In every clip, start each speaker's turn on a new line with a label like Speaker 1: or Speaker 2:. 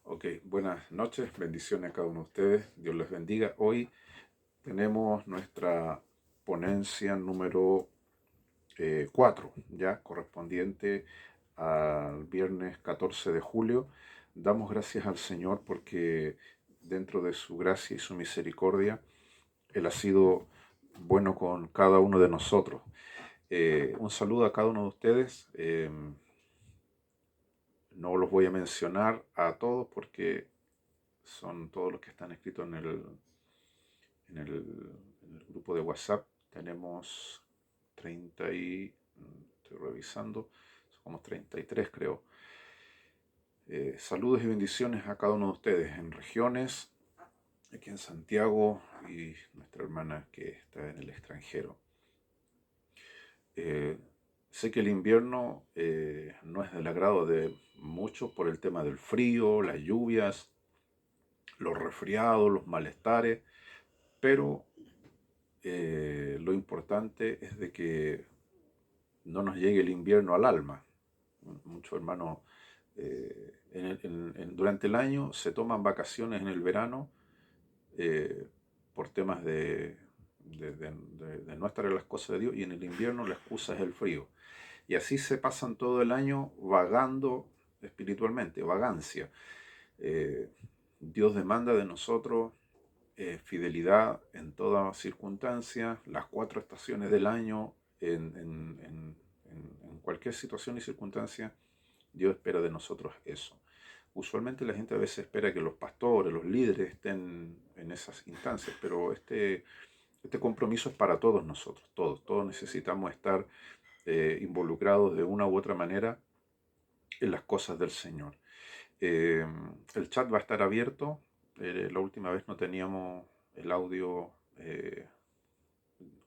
Speaker 1: Ok, buenas noches, bendiciones a cada uno de ustedes, Dios les bendiga. Hoy tenemos nuestra ponencia número 4, ya correspondiente al viernes 14 de julio. Damos gracias al Señor porque dentro de su gracia y su misericordia, Él ha sido bueno con cada uno de nosotros. Un saludo a cada uno de ustedes. No los voy a mencionar a todos porque son todos los que están escritos en el, en el grupo de WhatsApp. Tenemos 30 y, estoy revisando, somos 33 creo. Saludos y bendiciones a cada uno de ustedes en regiones, aquí en Santiago y nuestra hermana que está en el extranjero. Eh, Sé que el invierno no es del agrado de muchos por el tema del frío, las lluvias, los resfriados, los malestares, pero lo importante es de que no nos llegue el invierno al alma. Muchos hermanos durante el año se toman vacaciones en el verano eh, por temas de no estar en las cosas de Dios, y en el invierno la excusa es el frío. Y así se pasan todo el año vagando espiritualmente, vagancia. Eh, Dios demanda de nosotros fidelidad en toda circunstancia, las 4 estaciones del año, en cualquier situación y circunstancia, Dios espera de nosotros eso. Usualmente la gente a veces espera que los pastores, los líderes estén en esas instancias, pero este compromiso es para todos nosotros, todos necesitamos estar involucrados de una u otra manera en las cosas del Señor. Eh, el chat va a estar abierto. La última vez no teníamos el audio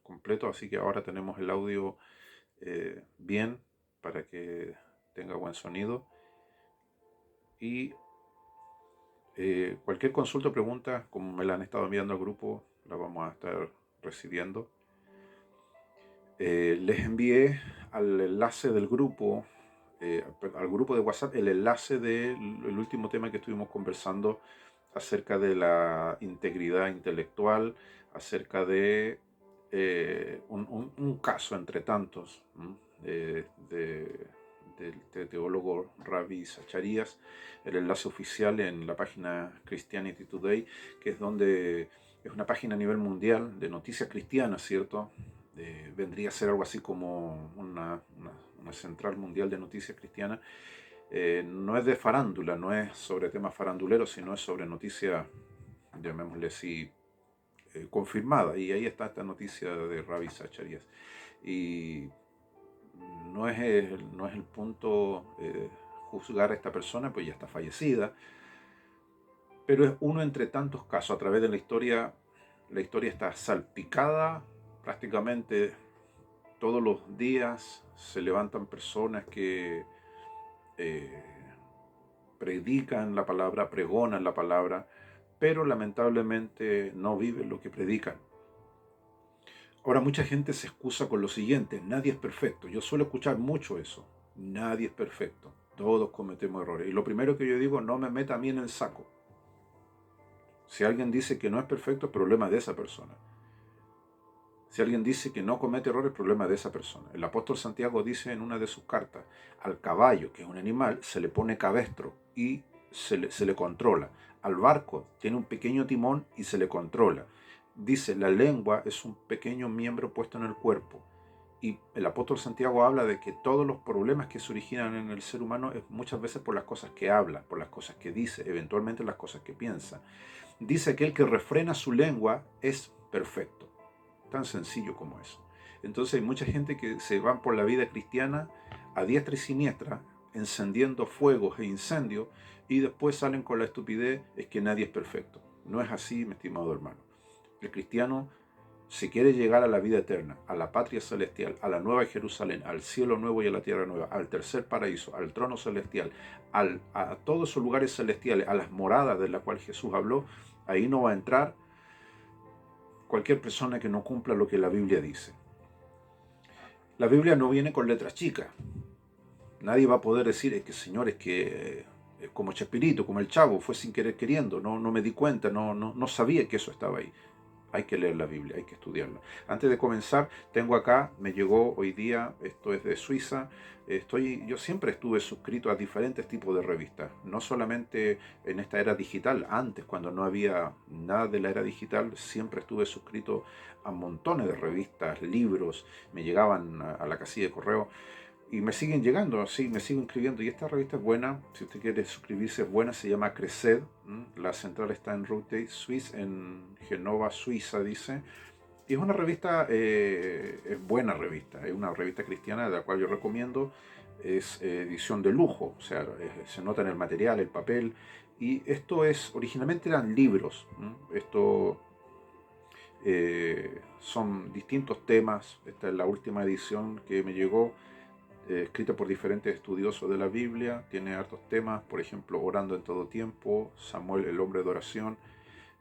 Speaker 1: completo, así que ahora tenemos el audio bien para que tenga buen sonido. Y cualquier consulta o pregunta, como me la han estado enviando al grupo, la vamos a estar recibiendo. Les envié al enlace del grupo, al grupo de WhatsApp, el enlace del último tema que estuvimos conversando acerca de la integridad intelectual, acerca de un caso entre tantos del teólogo Ravi Zacharias, el enlace oficial en la página Christianity Today, que es donde es una página a nivel mundial de noticias cristianas, ¿cierto? Vendría a ser algo así como una central mundial de noticias cristianas. No es de farándula, no es sobre temas faranduleros, sino es sobre noticias, llamémosle así, confirmada. Y ahí está esta noticia de Ravi Zacharias. Y no es el punto juzgar a esta persona, pues ya está fallecida, pero es uno entre tantos casos. A través de la historia está salpicada prácticamente todos los días. Se levantan personas que eh, predican la palabra, pregonan la palabra, pero lamentablemente no viven lo que predican. Ahora mucha gente se excusa con lo siguiente: nadie es perfecto. Yo suelo escuchar mucho eso: nadie es perfecto, todos cometemos errores. Y lo primero que yo digo: no me meta a mí en el saco. Si alguien dice que no es perfecto, es problema de esa persona. Si alguien dice que no comete errores, es problema de esa persona. El apóstol Santiago dice en una de sus cartas: al caballo, que es un animal, se le pone cabestro y se le controla. Al barco tiene un pequeño timón y se le controla. Dice: la lengua es un pequeño miembro puesto en el cuerpo. Y el apóstol Santiago habla de que todos los problemas que se originan en el ser humano es muchas veces por las cosas que habla, por las cosas que dice, eventualmente las cosas que piensa. Dice que el que refrena su lengua es perfecto. Tan sencillo como eso. Entonces hay mucha gente que se van por la vida cristiana a diestra y siniestra, encendiendo fuegos e incendios, y después salen con la estupidez: es que nadie es perfecto. No es así, mi estimado hermano. El cristiano, si quiere llegar a la vida eterna, a la patria celestial, a la nueva Jerusalén, al cielo nuevo y a la tierra nueva, al tercer paraíso, al trono celestial, a todos esos lugares celestiales, a las moradas de las cuales Jesús habló, ahí no va a entrar cualquier persona que no cumpla lo que la Biblia dice. La Biblia no viene con letras chicas. Nadie va a poder decir: es que, Señor, es que como Chespirito, como el Chavo, fue sin querer queriendo, no me di cuenta, no sabía que eso estaba ahí. Hay que leer la Biblia, hay que estudiarla. Antes de comenzar, tengo acá, me llegó hoy día, esto es de Suiza, yo siempre estuve suscrito a diferentes tipos de revistas, no solamente en esta era digital, antes cuando no había nada de la era digital, siempre estuve suscrito a montones de revistas, libros, me llegaban a la casilla de correo y me siguen llegando, sí, me sigo inscribiendo. Y esta revista es buena, si usted quiere suscribirse, es buena, se llama Cresced. La central está en Route Suisse, en Genova, Suiza, dice. Y es una revista, es buena revista, es una revista cristiana de la cual yo recomiendo. Es edición de lujo, o sea, se nota en el material, el papel. Y esto es, originalmente eran libros. Esto son distintos temas. Esta es la última edición que me llegó, escrita por diferentes estudiosos de la Biblia, tiene hartos temas, por ejemplo, orando en todo tiempo, Samuel, el hombre de oración,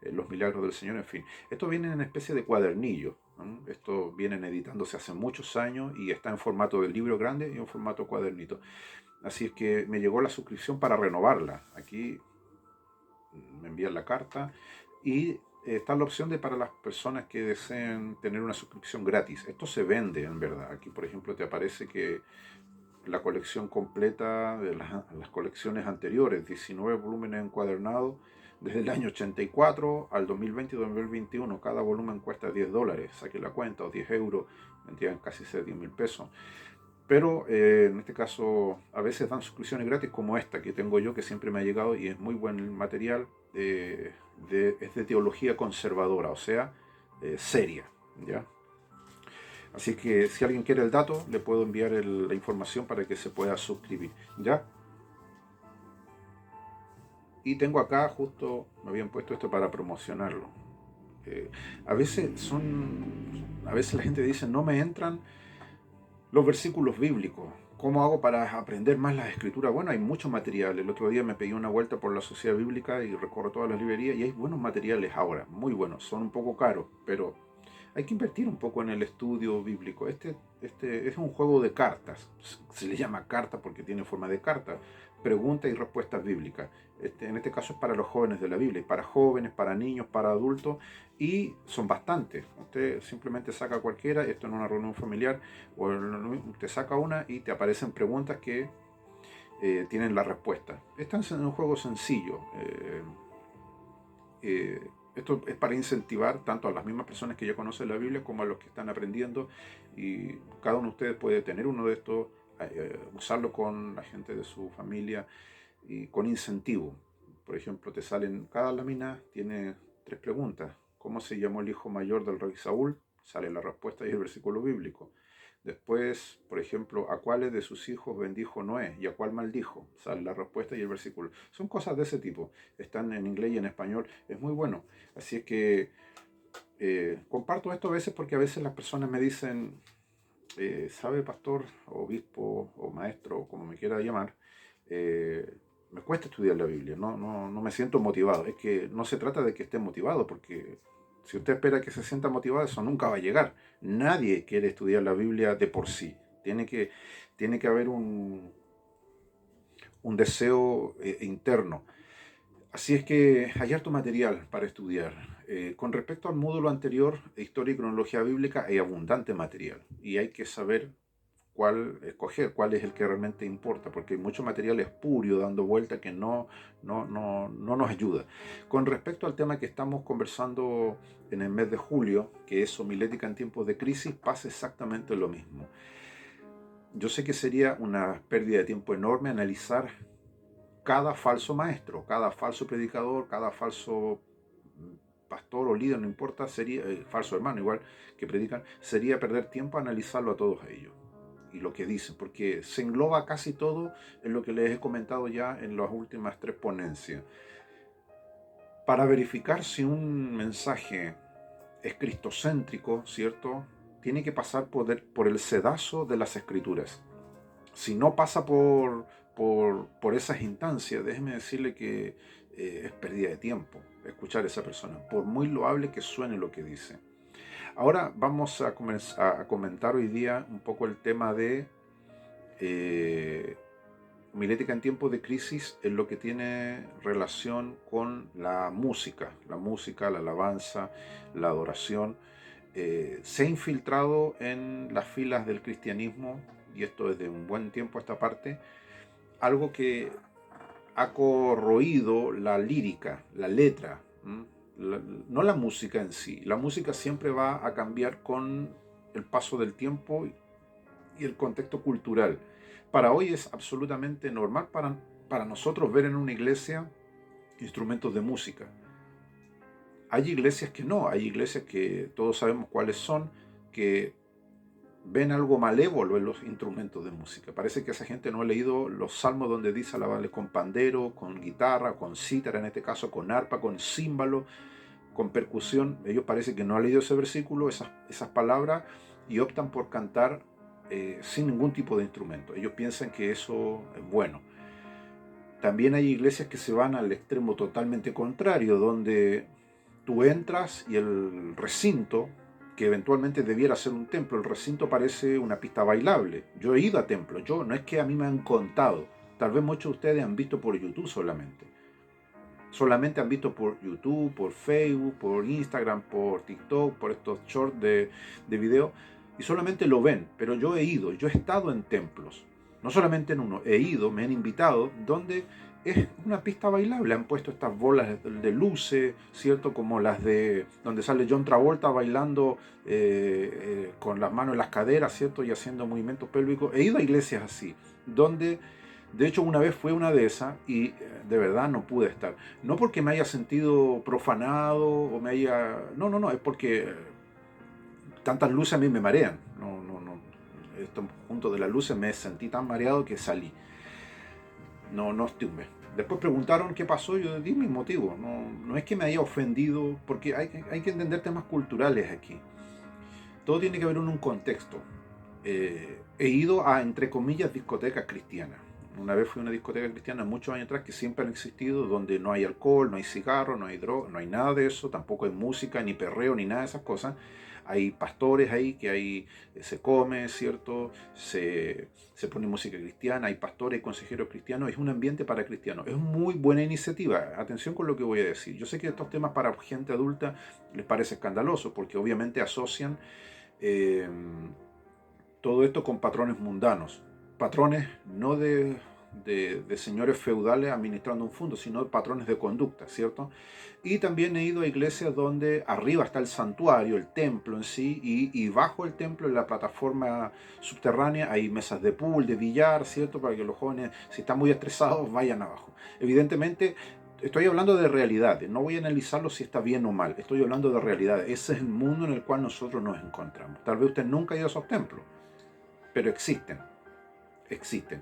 Speaker 1: los milagros del Señor, en fin. Esto viene en una especie de cuadernillo, ¿no? Esto viene editándose hace muchos años y está en formato de libro grande y en formato cuadernito. Así es que me llegó la suscripción para renovarla. Aquí me envían la carta y está la opción de para las personas que deseen tener una suscripción gratis. Esto se vende en verdad. Aquí, por ejemplo, te aparece que la colección completa de las colecciones anteriores, 19 volúmenes encuadernados, desde el año 84 al 2020 y 2021. Cada volumen cuesta $10, saque la cuenta, o 10 euros, vendrían casi 10.000 pesos. Pero en este caso, a veces dan suscripciones gratis como esta que tengo yo, que siempre me ha llegado y es muy buen material. Es de teología conservadora, o sea, seria, ¿ya? Así que si alguien quiere el dato, le puedo enviar la información para que se pueda suscribir, ¿ya? Y tengo acá, justo me habían puesto esto para promocionarlo. Eh, a veces la gente dice, no me entran los versículos bíblicos. ¿Cómo hago para aprender más las escrituras? Bueno, hay mucho material. El otro día me pedí una vuelta por la Sociedad Bíblica y recorro todas las librerías y hay buenos materiales ahora, muy buenos. Son un poco caros, pero hay que invertir un poco en el estudio bíblico. Este es un juego de cartas. Se le llama carta porque tiene forma de carta. Preguntas y respuestas bíblicas. En este caso es para los jóvenes de la Biblia, para jóvenes, para niños, para adultos, y son bastantes. Usted simplemente saca cualquiera, esto en una reunión familiar, o usted saca una y te aparecen preguntas que tienen la respuesta. Este es un juego sencillo. Esto es para incentivar tanto a las mismas personas que ya conocen la Biblia como a los que están aprendiendo, y cada uno de ustedes puede tener uno de estos, usarlo con la gente de su familia y con incentivo. Por ejemplo, te salen, cada lámina tiene 3 preguntas. ¿Cómo se llamó el hijo mayor del rey Saúl? Sale la respuesta y el versículo bíblico. Después, por ejemplo, ¿a cuáles de sus hijos bendijo Noé y a cuál maldijo? Sale la respuesta y el versículo. Son cosas de ese tipo. Están en inglés y en español. Es muy bueno. Así es que comparto esto a veces porque a veces las personas me dicen, ¿sabe, pastor, obispo o maestro, o como me quiera llamar? Me cuesta estudiar la Biblia, no me siento motivado. Es que no se trata de que esté motivado, porque si usted espera que se sienta motivado, eso nunca va a llegar. Nadie quiere estudiar la Biblia de por sí. Tiene que haber un deseo interno. Así es que hay harto material para estudiar. Con respecto al módulo anterior, Historia y Cronología Bíblica, hay abundante material y hay que saber cuál escoger, cuál es el que realmente importa, porque hay mucho material espurio dando vuelta que no nos ayuda. Con respecto al tema que estamos conversando en el mes de julio, que es homilética en tiempos de crisis, pasa exactamente lo mismo. Yo sé que sería una pérdida de tiempo enorme analizar cada falso maestro, cada falso predicador, cada falso pastor o líder, no importa, sería falso hermano igual, que predican, sería perder tiempo analizarlo a todos ellos y lo que dicen, porque se engloba casi todo en lo que les he comentado ya en las últimas 3 ponencias. Para verificar si un mensaje es cristocéntrico, ¿cierto? Tiene que pasar por el sedazo de las escrituras. Si no pasa por esas instancias, déjeme decirle que es pérdida de tiempo escuchar a esa persona, por muy loable que suene lo que dice. Ahora vamos a comenzar a comentar hoy día un poco el tema de homilética en tiempos de crisis es lo que tiene relación con la música, la alabanza, la adoración. Se ha infiltrado en las filas del cristianismo, y esto desde un buen tiempo a esta parte, algo que ha corroído la lírica, la letra, no la música en sí. La música siempre va a cambiar con el paso del tiempo y el contexto cultural. Para hoy es absolutamente normal para nosotros ver en una iglesia instrumentos de música. Hay iglesias que no, hay iglesias que todos sabemos cuáles son, que ven algo malévolo en los instrumentos de música. Parece que esa gente no ha leído los salmos donde dice alabarle con pandero, con guitarra, con cítara, en este caso con arpa, con címbalo, con percusión. Ellos parece que no han leído ese versículo, esas palabras, y optan por cantar sin ningún tipo de instrumento. Ellos piensan que eso es bueno. También hay iglesias que se van al extremo totalmente contrario, donde tú entras y el recinto, que eventualmente debiera ser un templo, el recinto parece una pista bailable. Yo he ido a templos, no es que a mí me han contado, tal vez muchos de ustedes han visto por YouTube solamente han visto por YouTube, por Facebook, por Instagram, por TikTok, por estos shorts de video, y solamente lo ven. Pero yo he estado en templos, no solamente en uno, he ido, me han invitado, donde es una pista bailable. Han puesto estas bolas de luces, ¿cierto? Como las de donde sale John Travolta bailando con las manos en las caderas, ¿cierto? Y haciendo movimientos pélvicos. He ido a iglesias así, donde de hecho una vez fue una de esas y de verdad no pude estar. No porque me haya sentido profanado o me haya... No, no, no, es porque tantas luces a mí me marean. No, no, no. Esto, junto de las luces me sentí tan mareado que salí. No, no estuve. Después preguntaron qué pasó, yo di mi motivo. No, no es que me haya ofendido, porque hay que entender temas culturales aquí. Todo tiene que ver en un contexto. He ido a, entre comillas, discotecas cristianas. Una vez fui a una discoteca cristiana muchos años atrás que siempre han existido, donde no hay alcohol, no hay cigarro, no hay droga, no hay nada de eso, tampoco hay música, ni perreo, ni nada de esas cosas. Hay pastores ahí que ahí se come, ¿cierto? Se pone música cristiana, hay pastores y consejeros cristianos, es un ambiente para cristianos. Es muy buena iniciativa, atención con lo que voy a decir. Yo sé que estos temas para gente adulta les parece escandaloso, porque obviamente asocian eh, todo esto con patrones mundanos, patrones no de señores feudales administrando un fondo, sino patrones de conducta, ¿cierto? Y también he ido a iglesias donde arriba está el santuario, el templo en sí, y bajo el templo, en la plataforma subterránea, hay mesas de pool, de billar, ¿cierto? Para que los jóvenes, si están muy estresados, vayan abajo. Evidentemente, estoy hablando de realidades, no voy a analizarlo si está bien o mal, estoy hablando de realidades. Ese es el mundo en el cual nosotros nos encontramos. Tal vez usted nunca ha ido a esos templos, pero existen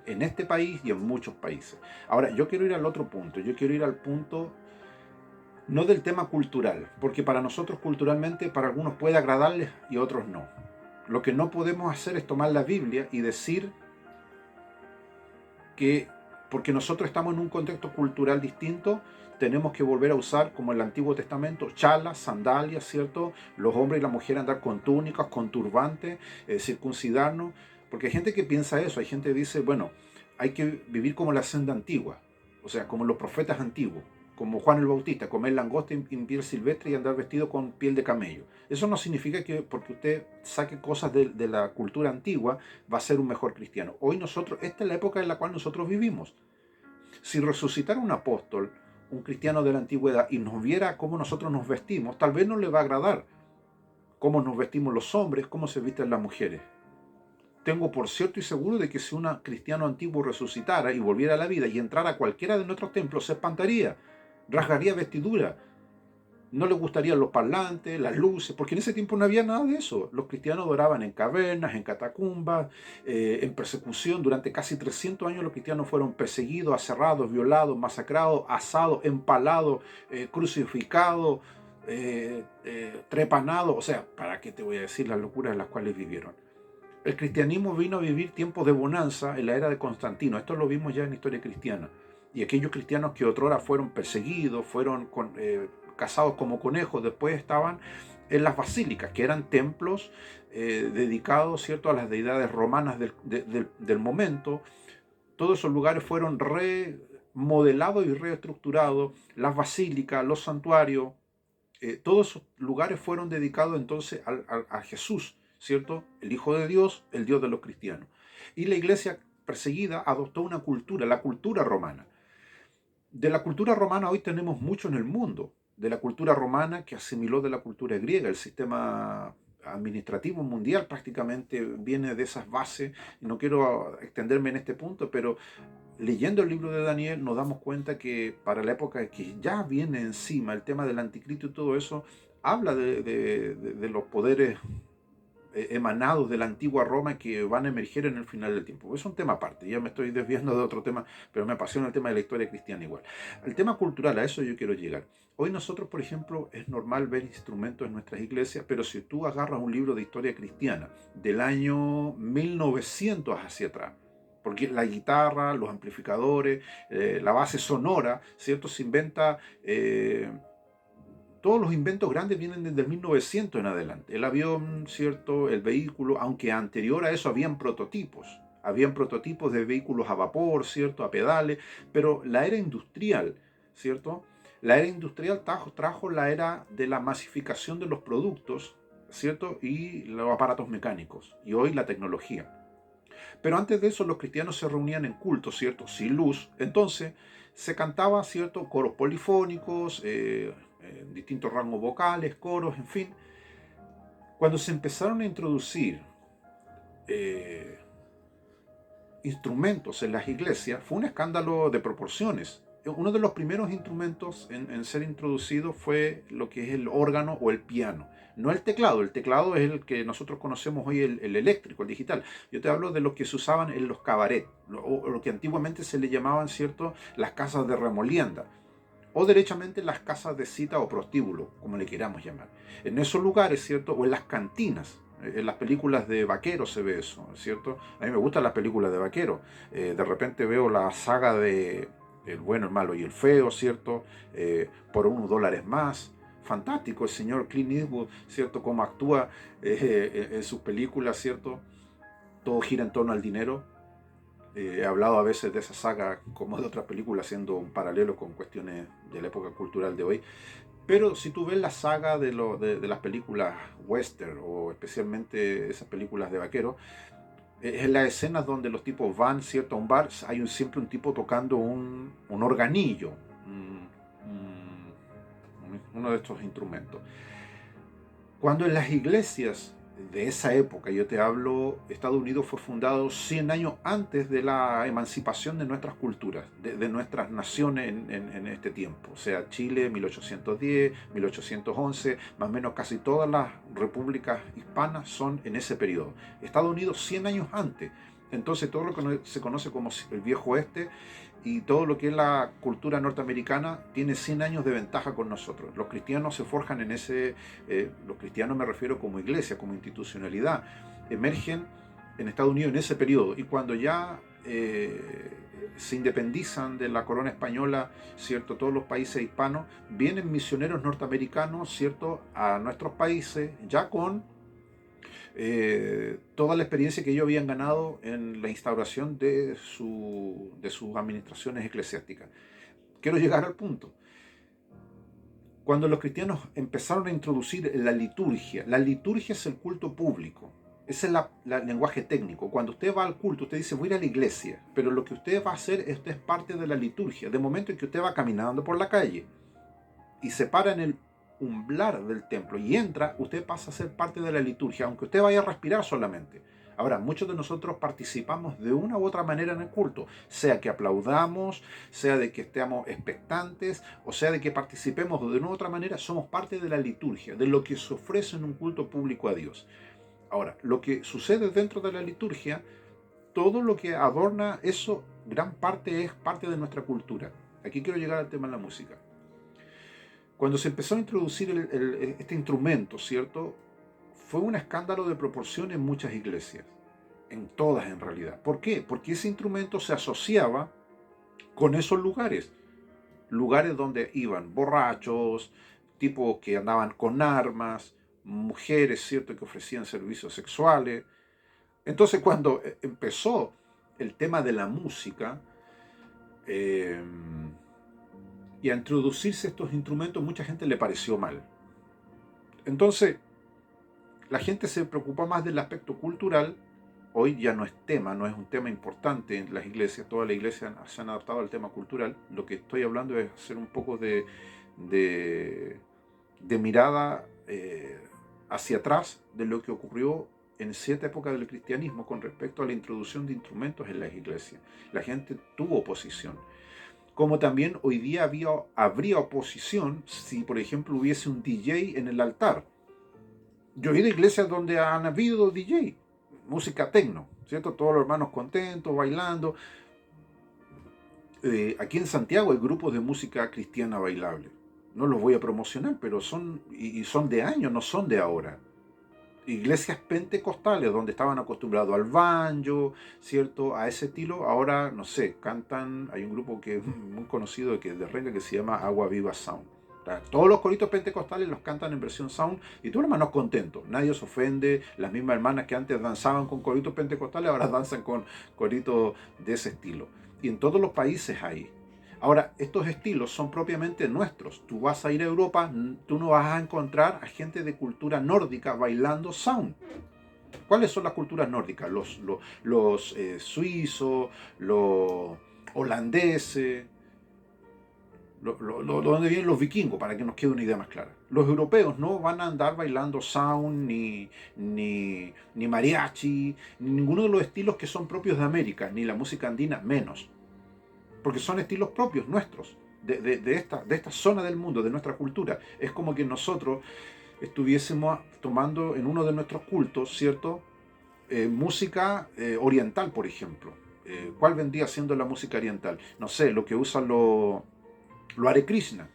Speaker 1: en este país y en muchos países. Ahora, yo quiero ir al otro punto, yo quiero ir al punto no del tema cultural, porque para nosotros culturalmente, para algunos puede agradarles y a otros no. Lo que no podemos hacer es tomar la Biblia y decir que porque nosotros estamos en un contexto cultural distinto, tenemos que volver a usar, como en el Antiguo Testamento, chalas, sandalias, ¿cierto? Los hombres y las mujeres andar con túnicas, con turbantes, circuncidarnos. Porque hay gente que piensa eso, hay gente que dice, bueno, hay que vivir como la senda antigua, o sea, como los profetas antiguos, como Juan el Bautista, comer langosta en piel silvestre y andar vestido con piel de camello. Eso no significa que porque usted saque cosas de la cultura antigua va a ser un mejor cristiano. Hoy nosotros, esta es la época en la cual nosotros vivimos. Si resucitara un apóstol, un cristiano de la antigüedad, y nos viera cómo nosotros nos vestimos, tal vez no le va a agradar cómo nos vestimos los hombres, cómo se visten las mujeres. Tengo por cierto y seguro de que si un cristiano antiguo resucitara y volviera a la vida y entrara a cualquiera de nuestros templos, se espantaría, rasgaría vestidura, no le gustarían los parlantes, las luces, porque en ese tiempo no había nada de eso. Los cristianos adoraban en cavernas, en catacumbas, en persecución. Durante casi 300 años los cristianos fueron perseguidos, aserrados, violados, masacrados, asados, empalados, crucificados, trepanados. O sea, ¿para qué te voy a decir las locuras en las cuales vivieron? El cristianismo vino a vivir tiempos de bonanza en la era de Constantino. Esto lo vimos ya en la historia cristiana. Y aquellos cristianos que otrora fueron perseguidos, fueron cazados como conejos, después estaban en las basílicas, que eran templos dedicados, ¿cierto?, a las deidades romanas del momento, Todos esos lugares fueron remodelados y reestructurados, las basílicas, los santuarios, todos esos lugares fueron dedicados entonces a Jesús, ¿cierto? El Hijo de Dios, el Dios de los cristianos. Y la iglesia perseguida adoptó una cultura, la cultura romana. De la cultura romana hoy tenemos mucho en el mundo, de la cultura romana que asimiló de la cultura griega, el sistema administrativo mundial prácticamente viene de esas bases. No quiero extenderme en este punto, pero leyendo el libro de Daniel nos damos cuenta que para la época que ya viene encima el tema del anticristo y todo eso, habla de los poderes emanados de la antigua Roma que van a emerger en el final del tiempo. Es un tema aparte, ya me estoy desviando de otro tema, pero me apasiona el tema de la historia cristiana igual. El tema cultural, a eso yo quiero llegar. Hoy nosotros, por ejemplo, es normal ver instrumentos en nuestras iglesias, pero si tú agarras un libro de historia cristiana del año 1900 hacia atrás, porque la guitarra, los amplificadores, la base sonora, ¿cierto? Se inventa, todos los inventos grandes vienen desde el 1900 en adelante. El avión, ¿cierto? El vehículo, aunque anterior a eso habían prototipos. Habían prototipos de vehículos a vapor, ¿cierto? A pedales, pero la era industrial, ¿cierto? La era industrial trajo la era de la masificación de los productos, ¿cierto? Y los aparatos mecánicos. Y hoy la tecnología. Pero antes de eso los cristianos se reunían en cultos, ¿cierto? Sin luz. Entonces se cantaba, ¿cierto? Coros polifónicos, distintos rangos vocales, coros, en fin. Cuando se empezaron a introducir eh, instrumentos en las iglesias, fue un escándalo de proporciones. Uno de los primeros instrumentos en ser introducido fue lo que es el órgano o el piano. No el teclado es el que nosotros conocemos hoy, el eléctrico, el digital. Yo te hablo de los que se usaban en los cabarets, o lo que antiguamente se le llamaban, ¿cierto?, las casas de remolienda, o derechamente las casas de cita o prostíbulo, como le queramos llamar. En esos lugares, ¿cierto?, o en las cantinas. En las películas de vaqueros se ve eso, ¿cierto? A mí me gustan las películas de vaqueros. De repente veo la saga de El bueno, el malo y el feo, ¿cierto? Por unos dólares más. Fantástico el señor Clint Eastwood, ¿cierto? Cómo actúa en sus películas, ¿cierto? Todo gira en torno al dinero. He hablado a veces de esa saga como de otras películas, haciendo un paralelo con cuestiones de la época cultural de hoy. Pero si tú ves la saga de las películas western, o especialmente esas películas de vaqueros, en las escenas donde los tipos van, ¿cierto?, a un bar, hay siempre un tipo tocando un organillo, uno de estos instrumentos. Cuando en las iglesias de esa época, yo te hablo, Estados Unidos fue fundado 100 años antes de la emancipación de nuestras culturas, de nuestras naciones en este tiempo. O sea, Chile 1810, 1811, más o menos casi todas las repúblicas hispanas son en ese periodo. Estados Unidos 100 años antes. Entonces todo lo que se conoce como el viejo oeste y todo lo que es la cultura norteamericana tiene 100 años de ventaja con nosotros. Los cristianos se forjan en ese, los cristianos me refiero como iglesia, como institucionalidad, emergen en Estados Unidos en ese periodo. Y cuando ya se independizan de la corona española, ¿cierto?, todos los países hispanos, vienen misioneros norteamericanos, ¿cierto?, a nuestros países ya con toda la experiencia que ellos habían ganado en la instauración de sus administraciones eclesiásticas. Quiero llegar al punto. Cuando los cristianos empezaron a introducir la liturgia es el culto público. Ese es el lenguaje técnico. Cuando usted va al culto, usted dice, voy a ir a la iglesia, pero lo que usted va a hacer, esto es parte de la liturgia. De momento en que usted va caminando por la calle y se para en el umbral del templo y entra, usted pasa a ser parte de la liturgia, aunque usted vaya a respirar solamente. Ahora, muchos de nosotros participamos de una u otra manera en el culto, sea que aplaudamos, sea de que estemos expectantes, o sea de que participemos de una u otra manera, somos parte de la liturgia, de lo que se ofrece en un culto público a Dios. Ahora, lo que sucede dentro de la liturgia, todo lo que adorna eso, gran parte es parte de nuestra cultura. Aquí quiero llegar al tema de la música. Cuando se empezó a introducir este instrumento, ¿cierto?, fue un escándalo de proporción en muchas iglesias, en todas en realidad. ¿Por qué? Porque ese instrumento se asociaba con esos lugares, lugares donde iban borrachos, tipos que andaban con armas, mujeres, ¿cierto?, que ofrecían servicios sexuales. Entonces cuando empezó el tema de la música, eh, y a introducirse estos instrumentos mucha gente le pareció mal. Entonces, la gente se preocupa más del aspecto cultural. Hoy ya no es tema, no es un tema importante en las iglesias, todas las iglesias se han adaptado al tema cultural. Lo que estoy hablando es hacer un poco de, de mirada hacia atrás de lo que ocurrió en cierta época del cristianismo con respecto a la introducción de instrumentos en las iglesias. La gente tuvo oposición. Como también hoy día habría oposición si, por ejemplo, hubiese un DJ en el altar. Yo he ido a iglesias donde han habido DJ, música techno, ¿cierto? Todos los hermanos contentos, bailando. Aquí en Santiago hay grupos de música cristiana bailable. No los voy a promocionar, pero son, y son de años, no son de ahora. Iglesias pentecostales donde estaban acostumbrados al banjo, ¿cierto? A ese estilo, ahora, no sé, cantan, hay un grupo que es muy conocido de renga que se llama Agua Viva Sound. Todos los coritos pentecostales los cantan en versión sound y todos los hermanos contentos, nadie se ofende. Las mismas hermanas que antes danzaban con coritos pentecostales ahora danzan con coritos de ese estilo. Y en todos los países hay. Ahora, estos estilos son propiamente nuestros. Tú vas a ir a Europa, tú no vas a encontrar a gente de cultura nórdica bailando sound. ¿Cuáles son las culturas nórdicas? Los suizos, los holandeses, donde vienen los vikingos, para que nos quede una idea más clara. Los europeos no van a andar bailando sound, ni mariachi, ni ninguno de los estilos que son propios de América, ni la música andina menos. Porque son estilos propios nuestros, de esta zona del mundo, de nuestra cultura. Es como que nosotros estuviésemos tomando en uno de nuestros cultos, ¿cierto? Música oriental, por ejemplo. ¿Cuál vendría siendo la música oriental? No sé, lo que usan los Hare Krishna.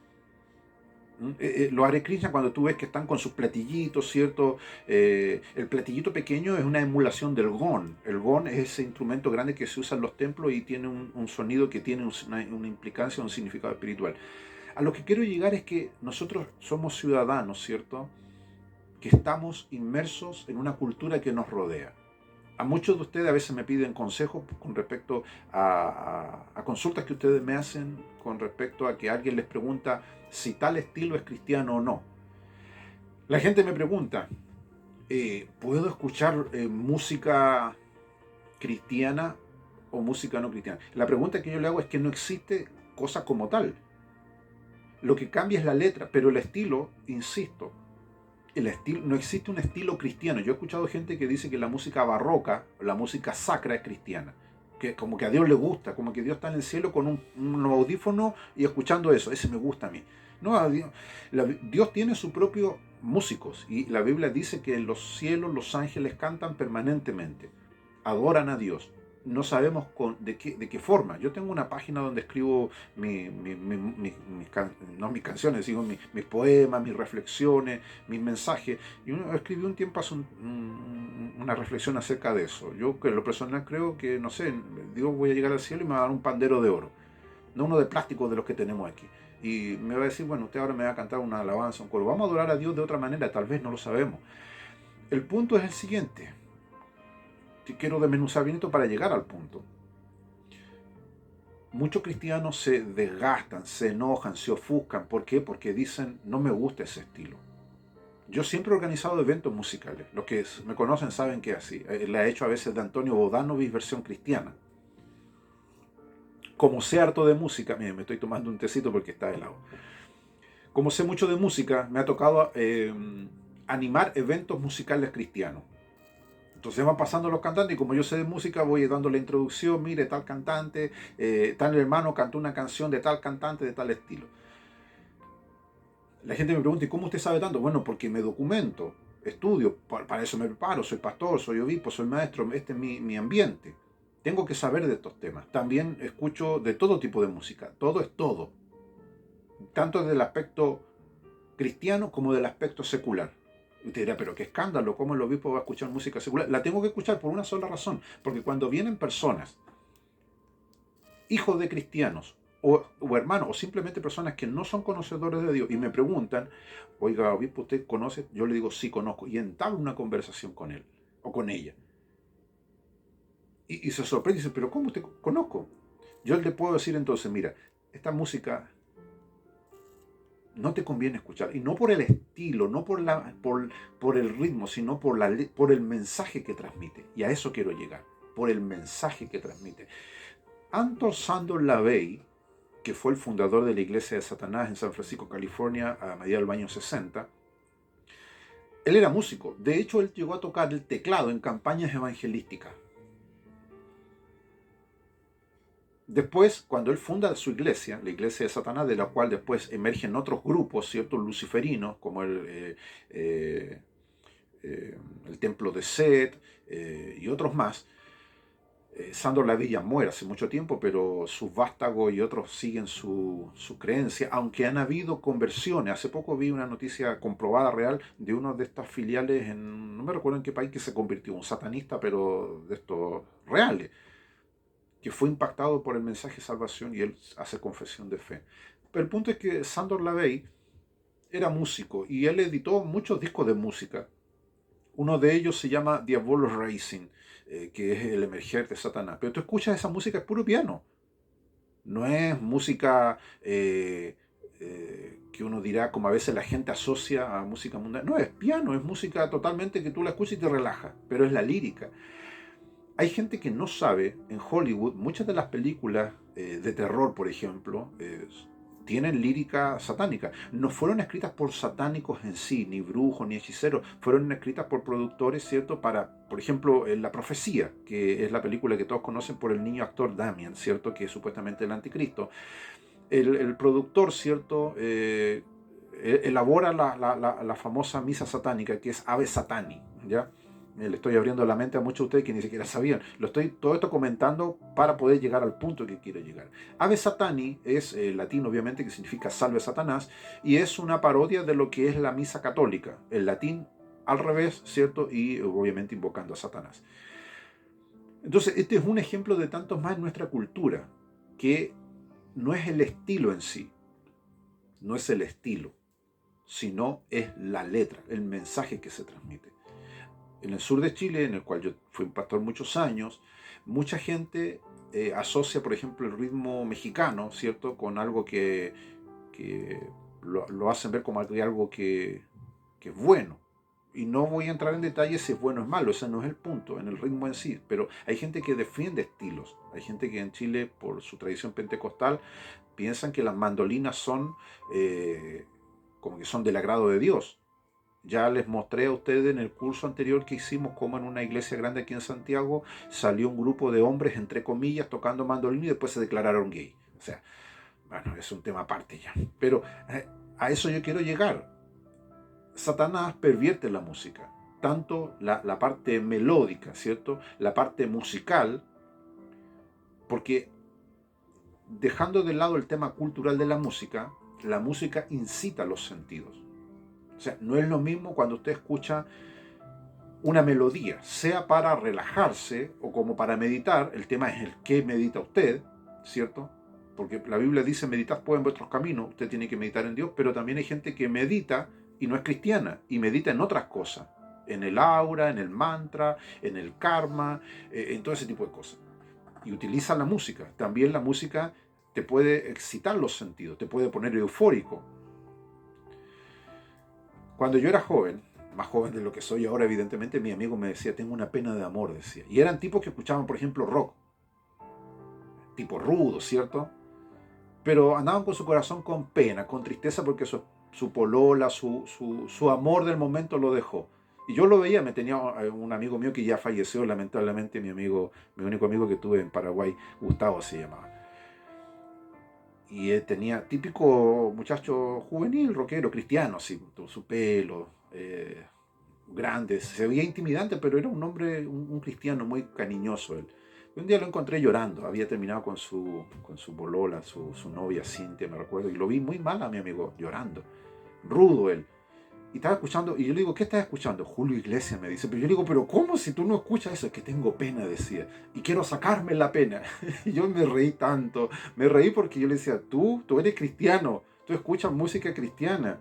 Speaker 1: Los Hare Krishna, cuando tú ves que están con sus platillitos, ¿cierto? El platillito pequeño es una emulación del gong. El gong es ese instrumento grande que se usa en los templos y tiene un sonido que tiene una implicancia, un significado espiritual. A lo que quiero llegar es que nosotros somos ciudadanos, ¿cierto? Que estamos inmersos en una cultura que nos rodea. A muchos de ustedes a veces me piden consejos con respecto a consultas que ustedes me hacen con respecto a que alguien les pregunta si tal estilo es cristiano o no. La gente me pregunta, ¿puedo escuchar música cristiana o música no cristiana? La pregunta que yo le hago es que no existe cosa como tal. Lo que cambia es la letra, pero el estilo, insisto, no existe un estilo cristiano. Yo he escuchado gente que dice que la música barroca, la música sacra es cristiana, que como que a Dios le gusta, como que Dios está en el cielo con un audífono y escuchando eso. Ese me gusta a mí. No, Dios tiene sus propios músicos y la Biblia dice que en los cielos los ángeles cantan permanentemente, adoran a Dios. No sabemos de qué forma. Yo tengo una página donde escribo no mis canciones, sino mis poemas, mis reflexiones, mis mensajes. Y uno escribió un tiempo hace una reflexión acerca de eso. Yo, que en lo personal, creo que, no sé, Dios, voy a llegar al cielo y me va a dar un pandero de oro, no uno de plástico de los que tenemos aquí. Y me va a decir, bueno, usted ahora me va a cantar una alabanza, un coro. Vamos a adorar a Dios de otra manera, tal vez no lo sabemos. El punto es el siguiente. Quiero desmenuzar bien esto para llegar al punto. Muchos cristianos se desgastan, se enojan, se ofuscan. ¿Por qué? Porque dicen, no me gusta ese estilo. Yo siempre he organizado eventos musicales. Los que me conocen saben que es así. La he hecho a veces de Antonio Bodanovich versión cristiana. Como sé harto de música, miren, me estoy tomando un tecito porque está helado. Como sé mucho de música, me ha tocado animar eventos musicales cristianos. Entonces van pasando los cantantes y como yo sé de música voy dando la introducción, mire, tal cantante, tal hermano cantó una canción de tal cantante, de tal estilo. La gente me pregunta, ¿y cómo usted sabe tanto? Bueno, porque me documento, estudio, para eso me preparo, soy pastor, soy obispo, soy maestro, este es mi ambiente. Tengo que saber de estos temas. También escucho de todo tipo de música, todo es todo. Tanto desde el aspecto cristiano como del aspecto secular. Y usted dirá, pero qué escándalo, ¿cómo el obispo va a escuchar música secular? La tengo que escuchar por una sola razón, porque cuando vienen personas, hijos de cristianos, o hermanos, o simplemente personas que no son conocedores de Dios, y me preguntan, oiga, obispo, ¿usted conoce? Yo le digo, sí, conozco, y entablo una conversación con él, o con ella. Y se sorprende y dice, pero ¿cómo te conozco? Yo le puedo decir entonces, mira, esta música no te conviene escuchar. Y no por el estilo, no por el ritmo, sino por el mensaje que transmite. Y a eso quiero llegar, por el mensaje que transmite. Anton Sandor Lavey, que fue el fundador de la Iglesia de Satanás en San Francisco, California, a mediados del año 60, él era músico. De hecho, él llegó a tocar el teclado en campañas evangelísticas. Después, cuando él funda su iglesia, la iglesia de Satanás, de la cual después emergen otros grupos, ciertos luciferinos, como eh, el templo de Set y otros más, Sandor Lavey ya muere hace mucho tiempo, pero sus vástagos y otros siguen su creencia, aunque han habido conversiones. Hace poco vi una noticia comprobada real de uno de estas filiales, no me recuerdo en qué país, que se convirtió en un satanista, pero de estos reales, que fue impactado por el mensaje de salvación y él hace confesión de fe. Pero el punto es que Sandor Lavey era músico y él editó muchos discos de música. Uno de ellos se llama Diabolo Racing, que es el emerger de Satanás. Pero tú escuchas esa música, es puro piano. No es música que uno dirá, como a veces la gente asocia a música mundial. No, es piano, es música totalmente que tú la escuchas y te relaja, pero es la lírica. Hay gente que no sabe, en Hollywood, muchas de las películas de terror, por ejemplo, tienen lírica satánica. No fueron escritas por satánicos en sí, ni brujos, ni hechiceros. Fueron escritas por productores, ¿cierto? Para, por ejemplo, La Profecía, que es la película que todos conocen por el niño actor Damien, ¿cierto? Que es supuestamente el anticristo. El productor, ¿cierto? Elabora la famosa misa satánica, que es Ave Satani, ¿ya? Le estoy abriendo la mente a muchos de ustedes que ni siquiera sabían. Lo estoy todo esto comentando para poder llegar al punto que quiero llegar. Ave Satani es latín, obviamente, que significa salve Satanás, y es una parodia de lo que es la misa católica, el latín al revés, ¿cierto? Y obviamente invocando a Satanás. Entonces, este es un ejemplo de tantos más en nuestra cultura, que no es el estilo en sí, no es el estilo, sino es la letra, el mensaje que se transmite. En el sur de Chile, en el cual yo fui un pastor muchos años, mucha gente asocia, por ejemplo, el ritmo mexicano, ¿cierto?, con algo que lo hacen ver como algo que es bueno. Y no voy a entrar en detalles si es bueno o es malo, ese no es el punto, en el ritmo en sí. Pero hay gente que defiende estilos. Hay gente que en Chile, por su tradición pentecostal, piensan que las mandolinas son como que son del agrado de Dios. Ya les mostré a ustedes en el curso anterior que hicimos cómo en una iglesia grande aquí en Santiago salió un grupo de hombres, entre comillas, tocando mandolina y después se declararon gay. O sea, bueno, es un tema aparte ya. Pero a eso yo quiero llegar. Satanás pervierte la música, tanto la parte melódica, ¿cierto? La parte musical, porque dejando de lado el tema cultural de la música incita los sentidos. O sea, no es lo mismo cuando usted escucha una melodía, sea para relajarse o como para meditar. El tema es el que medita usted, ¿cierto? Porque la Biblia dice, meditad pues en vuestros caminos, usted tiene que meditar en Dios, pero también hay gente que medita y no es cristiana, y medita en otras cosas, en el aura, en el mantra, en el karma, en todo ese tipo de cosas. Y utiliza la música. También la música te puede excitar los sentidos, te puede poner eufórico. Cuando yo era joven, más joven de lo que soy ahora, evidentemente, mi amigo me decía, tengo una pena de amor, decía. Y eran tipos que escuchaban, por ejemplo, rock, tipo rudo, ¿cierto? Pero andaban con su corazón con pena, con tristeza, porque su polola, su amor del momento lo dejó. Y yo lo veía, me tenía un amigo mío que ya falleció, lamentablemente, mi único amigo que tuve en Paraguay, Gustavo se llamaba. Y él tenía típico muchacho juvenil, rockero, cristiano, así, todo su pelo, grande, se veía intimidante, pero era un hombre, un cristiano muy cariñoso él. Un día lo encontré llorando, había terminado con su polola, su novia Cintia, me recuerdo, y lo vi muy mal a mi amigo, llorando, rudo él. Y estaba escuchando, y yo le digo, ¿qué estás escuchando? Julio Iglesias, me dice. Pero yo le digo, ¿pero cómo si tú no escuchas eso? Es que tengo pena, decía. Y quiero sacarme la pena. Y yo me reí tanto. Me reí porque yo le decía, tú eres cristiano. Tú escuchas música cristiana.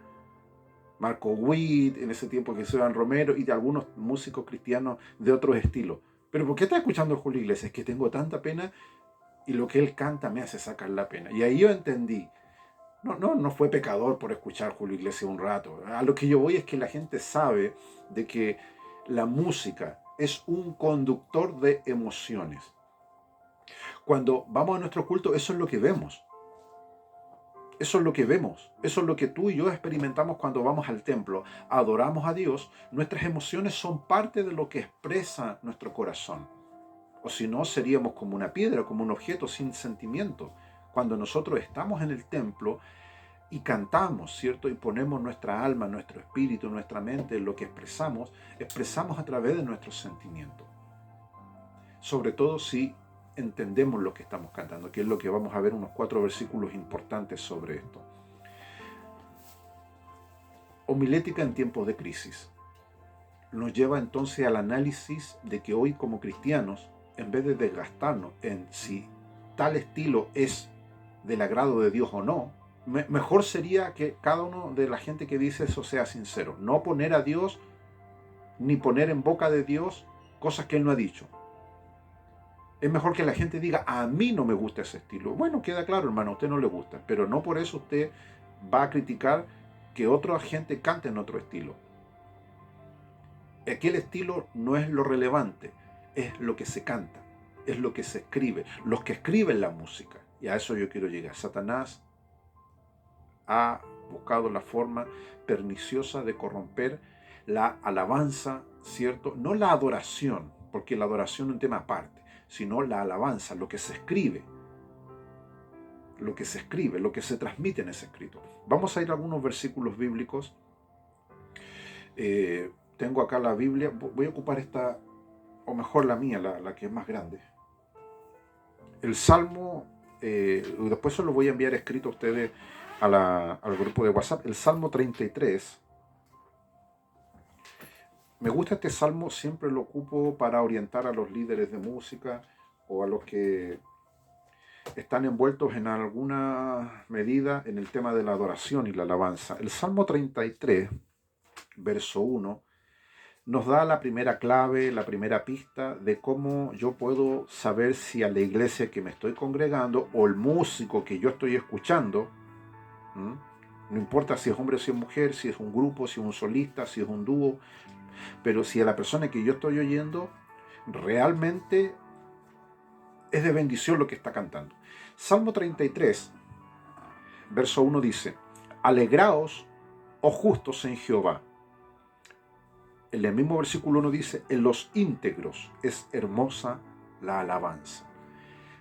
Speaker 1: Marco Witt, en ese tiempo que Esteban Romero, y de algunos músicos cristianos de otros estilos. pero ¿por qué estás escuchando a Julio Iglesias? Es que tengo tanta pena y lo que él canta me hace sacar la pena. Y ahí yo entendí. No fue pecador por escuchar Julio Iglesias un rato. A lo que yo voy es que la gente sabe de que la música es un conductor de emociones. Cuando vamos a nuestro culto, eso es lo que vemos. Eso es lo que vemos. Eso es lo que tú y yo experimentamos cuando vamos al templo. Adoramos a Dios. Nuestras emociones son parte de lo que expresa nuestro corazón. O si no, seríamos como una piedra, como un objeto sin sentimiento. Cuando nosotros estamos en el templo y cantamos, ¿cierto? Y ponemos nuestra alma, nuestro espíritu, nuestra mente en lo que expresamos a través de nuestros sentimientos. Sobre todo si entendemos lo que estamos cantando, que es lo que vamos a ver unos 4 versículos importantes sobre esto. Homilética en tiempos de crisis. Nos lleva entonces al análisis de que hoy como cristianos, en vez de desgastarnos en si tal estilo es del agrado de Dios o no, mejor sería que cada uno de la gente que dice eso sea sincero. No poner a Dios ni poner en boca de Dios cosas que Él no ha dicho. Es mejor que la gente diga, a mí no me gusta ese estilo. Bueno, queda claro, hermano, a usted no le gusta, pero no por eso usted va a criticar que otra gente cante en otro estilo. Aquel estilo no es lo relevante, es lo que se canta, es lo que se escribe, los que escriben la música. Y a eso yo quiero llegar. Satanás ha buscado la forma perniciosa de corromper la alabanza, ¿cierto? No la adoración, porque la adoración es un tema aparte, sino la alabanza, lo que se escribe, lo que se transmite en ese escrito. Vamos a ir a algunos versículos bíblicos. Tengo acá la Biblia, voy a ocupar esta, o mejor la mía, la que es más grande. El Salmo, después se lo voy a enviar escrito a ustedes al grupo de WhatsApp, el Salmo 33. Me gusta este salmo, siempre lo ocupo para orientar a los líderes de música o a los que están envueltos en alguna medida en el tema de la adoración y la alabanza. El Salmo 33, verso 1, nos da la primera clave, la primera pista de cómo yo puedo saber si a la iglesia que me estoy congregando o el músico que yo estoy escuchando, no importa si es hombre o si es mujer, si es un grupo, si es un solista, si es un dúo, pero si a la persona que yo estoy oyendo realmente es de bendición lo que está cantando. Salmo 33, verso 1 dice, alegraos, oh justos en Jehová. En el mismo versículo 1 dice, en los íntegros es hermosa la alabanza.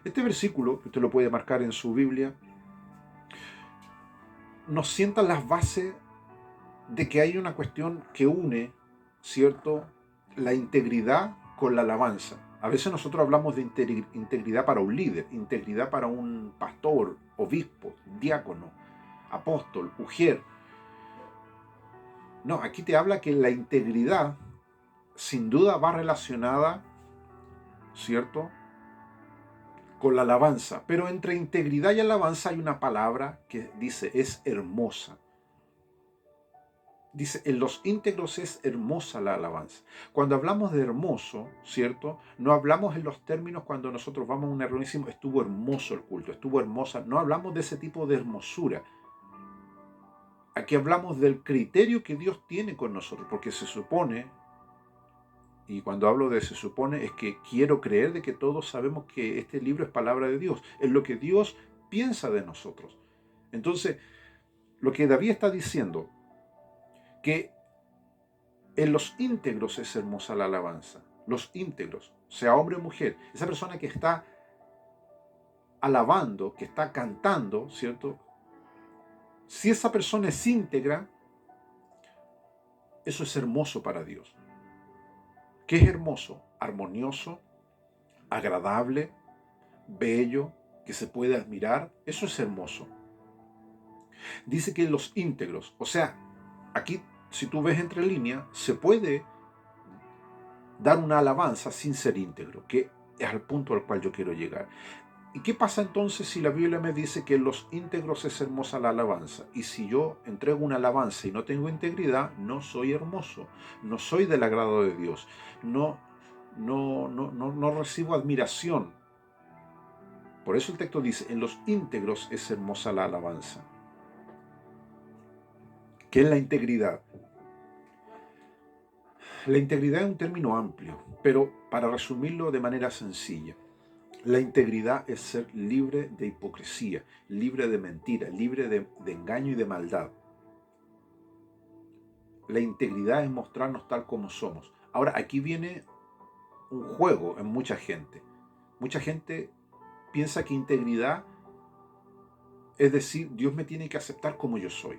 Speaker 1: Este versículo, que usted lo puede marcar en su Biblia, nos sienta las bases de que hay una cuestión que une, ¿cierto?, la integridad con la alabanza. A veces nosotros hablamos de integridad para un líder, integridad para un pastor, obispo, diácono, apóstol, ujier. No, aquí te habla que la integridad sin duda va relacionada, ¿cierto?, con la alabanza. Pero entre integridad y alabanza hay una palabra que dice, es hermosa. Dice, en los íntegros es hermosa la alabanza. Cuando hablamos de hermoso, ¿cierto? No hablamos en los términos cuando nosotros vamos a una reunión y decimos, estuvo hermoso el culto, estuvo hermosa. No hablamos de ese tipo de hermosura. Aquí hablamos del criterio que Dios tiene con nosotros, porque se supone, y cuando hablo de se supone, es que quiero creer de que todos sabemos que este libro es palabra de Dios, es lo que Dios piensa de nosotros. Entonces, lo que David está diciendo, que en los íntegros es hermosa la alabanza. Los íntegros, sea hombre o mujer, esa persona que está alabando, que está cantando, ¿cierto? Si esa persona es íntegra, eso es hermoso para Dios. ¿Qué es hermoso? Armonioso, agradable, bello, que se puede admirar. Eso es hermoso. Dice que los íntegros, o sea, aquí si tú ves entre líneas, se puede dar una alabanza sin ser íntegro, que es al punto al cual yo quiero llegar. ¿Y qué pasa entonces si la Biblia me dice que en los íntegros es hermosa la alabanza? Y si yo entrego una alabanza y no tengo integridad, no soy hermoso, no soy del agrado de Dios, no no recibo admiración. Por eso el texto dice, en los íntegros es hermosa la alabanza. ¿Qué es la integridad? La integridad es un término amplio, pero para resumirlo de manera sencilla, la integridad es ser libre de hipocresía, libre de mentira, libre de engaño y de maldad. La integridad es mostrarnos tal como somos. Ahora, aquí viene un juego en mucha gente. Mucha gente piensa que integridad es decir, Dios me tiene que aceptar como yo soy.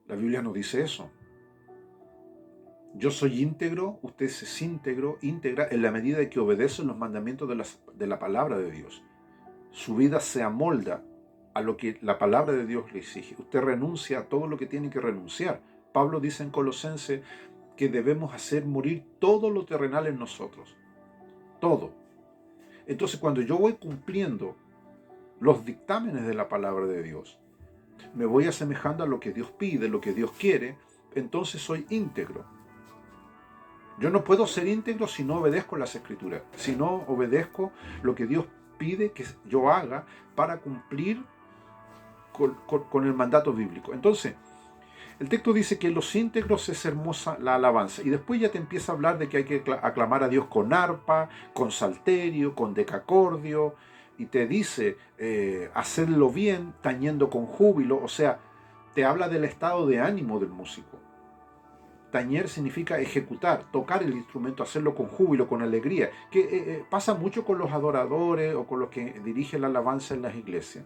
Speaker 1: La Biblia no dice eso. Yo soy íntegro, usted es íntegra en la medida de que obedecen los mandamientos de la palabra de Dios. Su vida se amolda a lo que la palabra de Dios le exige. Usted renuncia a todo lo que tiene que renunciar. Pablo dice en Colosenses que debemos hacer morir todo lo terrenal en nosotros. Todo. Entonces, cuando yo voy cumpliendo los dictámenes de la palabra de Dios, me voy asemejando a lo que Dios pide, lo que Dios quiere, entonces soy íntegro. Yo no puedo ser íntegro si no obedezco las Escrituras, si no obedezco lo que Dios pide que yo haga para cumplir con el mandato bíblico. Entonces, el texto dice que en los íntegros es hermosa la alabanza. Y después ya te empieza a hablar de que hay que aclamar a Dios con arpa, con salterio, con decacordio. Y te dice, hacerlo bien, tañendo con júbilo. O sea, te habla del estado de ánimo del músico. Tañer significa ejecutar, tocar el instrumento, hacerlo con júbilo, con alegría. Que pasa mucho con los adoradores o con los que dirigen la alabanza en las iglesias.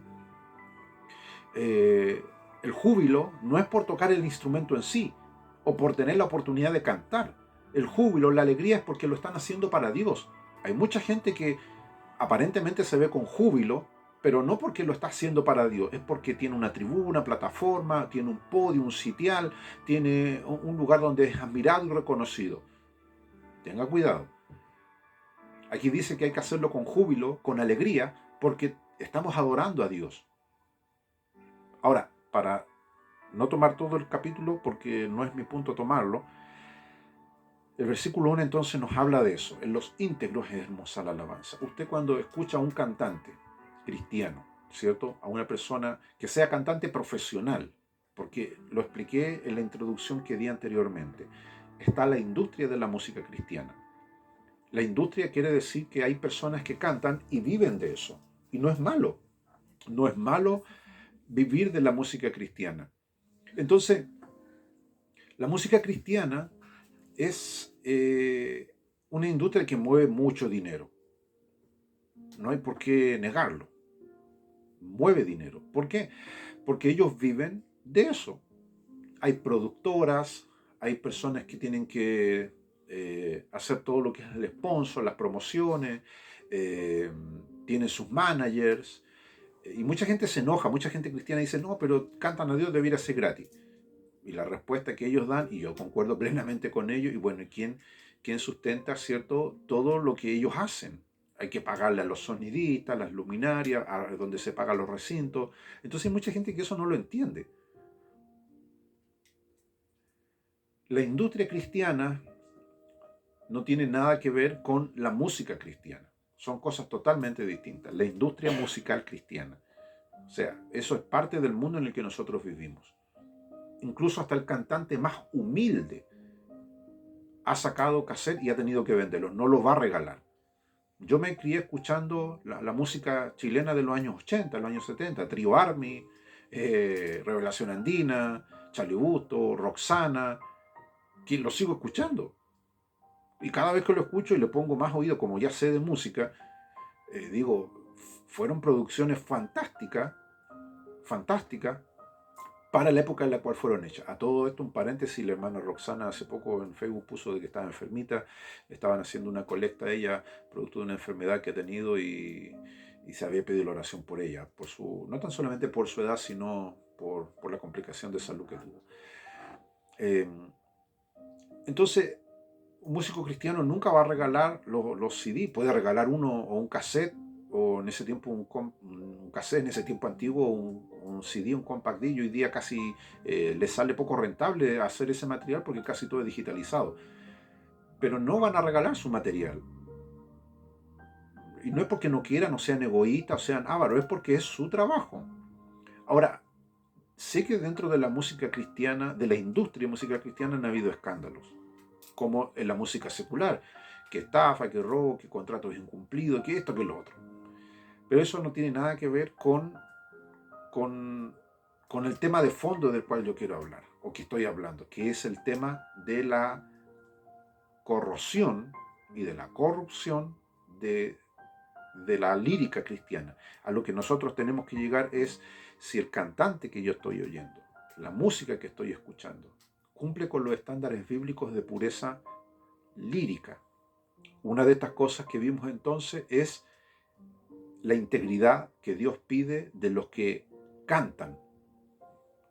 Speaker 1: El júbilo no es por tocar el instrumento en sí o por tener la oportunidad de cantar. El júbilo, la alegría es porque lo están haciendo para Dios. Hay mucha gente que aparentemente se ve con júbilo, pero no porque lo está haciendo para Dios, es porque tiene una tribuna, plataforma, tiene un podio, un sitial, tiene un lugar donde es admirado y reconocido. Tenga cuidado. Aquí dice que hay que hacerlo con júbilo, con alegría, porque estamos adorando a Dios. Ahora, para no tomar todo el capítulo, porque no es mi punto tomarlo, el versículo 1 entonces nos habla de eso. En los íntegros es hermosa la alabanza. Usted cuando escucha a un cantante cristiano, ¿cierto? A una persona que sea cantante profesional, porque lo expliqué en la introducción que di anteriormente, está la industria de la música cristiana. La industria quiere decir que hay personas que cantan y viven de eso. Y no es malo. No es malo vivir de la música cristiana. Entonces, la música cristiana es una industria que mueve mucho dinero. No hay por qué negarlo. Mueve dinero. ¿Por qué? Porque ellos viven de eso. Hay productoras, hay personas que tienen que hacer todo lo que es el sponsor, las promociones, tienen sus managers. Y mucha gente se enoja, mucha gente cristiana dice, no, pero cantan a Dios, debiera ser gratis. Y la respuesta que ellos dan, y yo concuerdo plenamente con ellos, y bueno, ¿quién sustenta, cierto, todo lo que ellos hacen? Hay que pagarle a los sonidistas, las luminarias, a donde se pagan los recintos. Entonces hay mucha gente que eso no lo entiende. La industria cristiana no tiene nada que ver con la música cristiana. Son cosas totalmente distintas. La industria musical cristiana. O sea, eso es parte del mundo en el que nosotros vivimos. Incluso hasta el cantante más humilde ha sacado cassette y ha tenido que venderlo. No lo va a regalar. Yo me crié escuchando la música chilena de los años 80, los años 70. Trio Army, Revelación Andina, Charlie Busto, Roxana. Que lo sigo escuchando. Y cada vez que lo escucho y le pongo más oído, como ya sé de música, digo, fueron producciones fantásticas, fantásticas, para la época en la cual fueron hechas. A todo esto, un paréntesis, la hermana Roxana hace poco en Facebook puso de que estaba enfermita, estaban haciendo una colecta a ella, producto de una enfermedad que ha tenido y se había pedido la oración por ella, no tan solamente por su edad, sino por la complicación de salud que tuvo. Entonces, un músico cristiano nunca va a regalar los CD, puede regalar uno o un cassette, o en ese tiempo un cassette, en ese tiempo antiguo un CD, un compact disc, y hoy día casi le sale poco rentable hacer ese material porque casi todo es digitalizado. pero no van a regalar su material. Y no es porque no quieran o sean egoístas o sean ávaros, es porque es su trabajo. Ahora, sé que dentro de la música cristiana, de la industria musical cristiana, han habido escándalos, como en la música secular, que estafa, que robo, que contratos incumplidos, que esto, que lo otro. Pero eso no tiene nada que ver con, con el tema de fondo del cual yo quiero hablar, o que estoy hablando, que es el tema de la corrosión y de la corrupción de la lírica cristiana. A lo que nosotros tenemos que llegar es si el cantante que yo estoy oyendo, la música que estoy escuchando, cumple con los estándares bíblicos de pureza lírica. Una de estas cosas que vimos entonces es la integridad que Dios pide de los que cantan.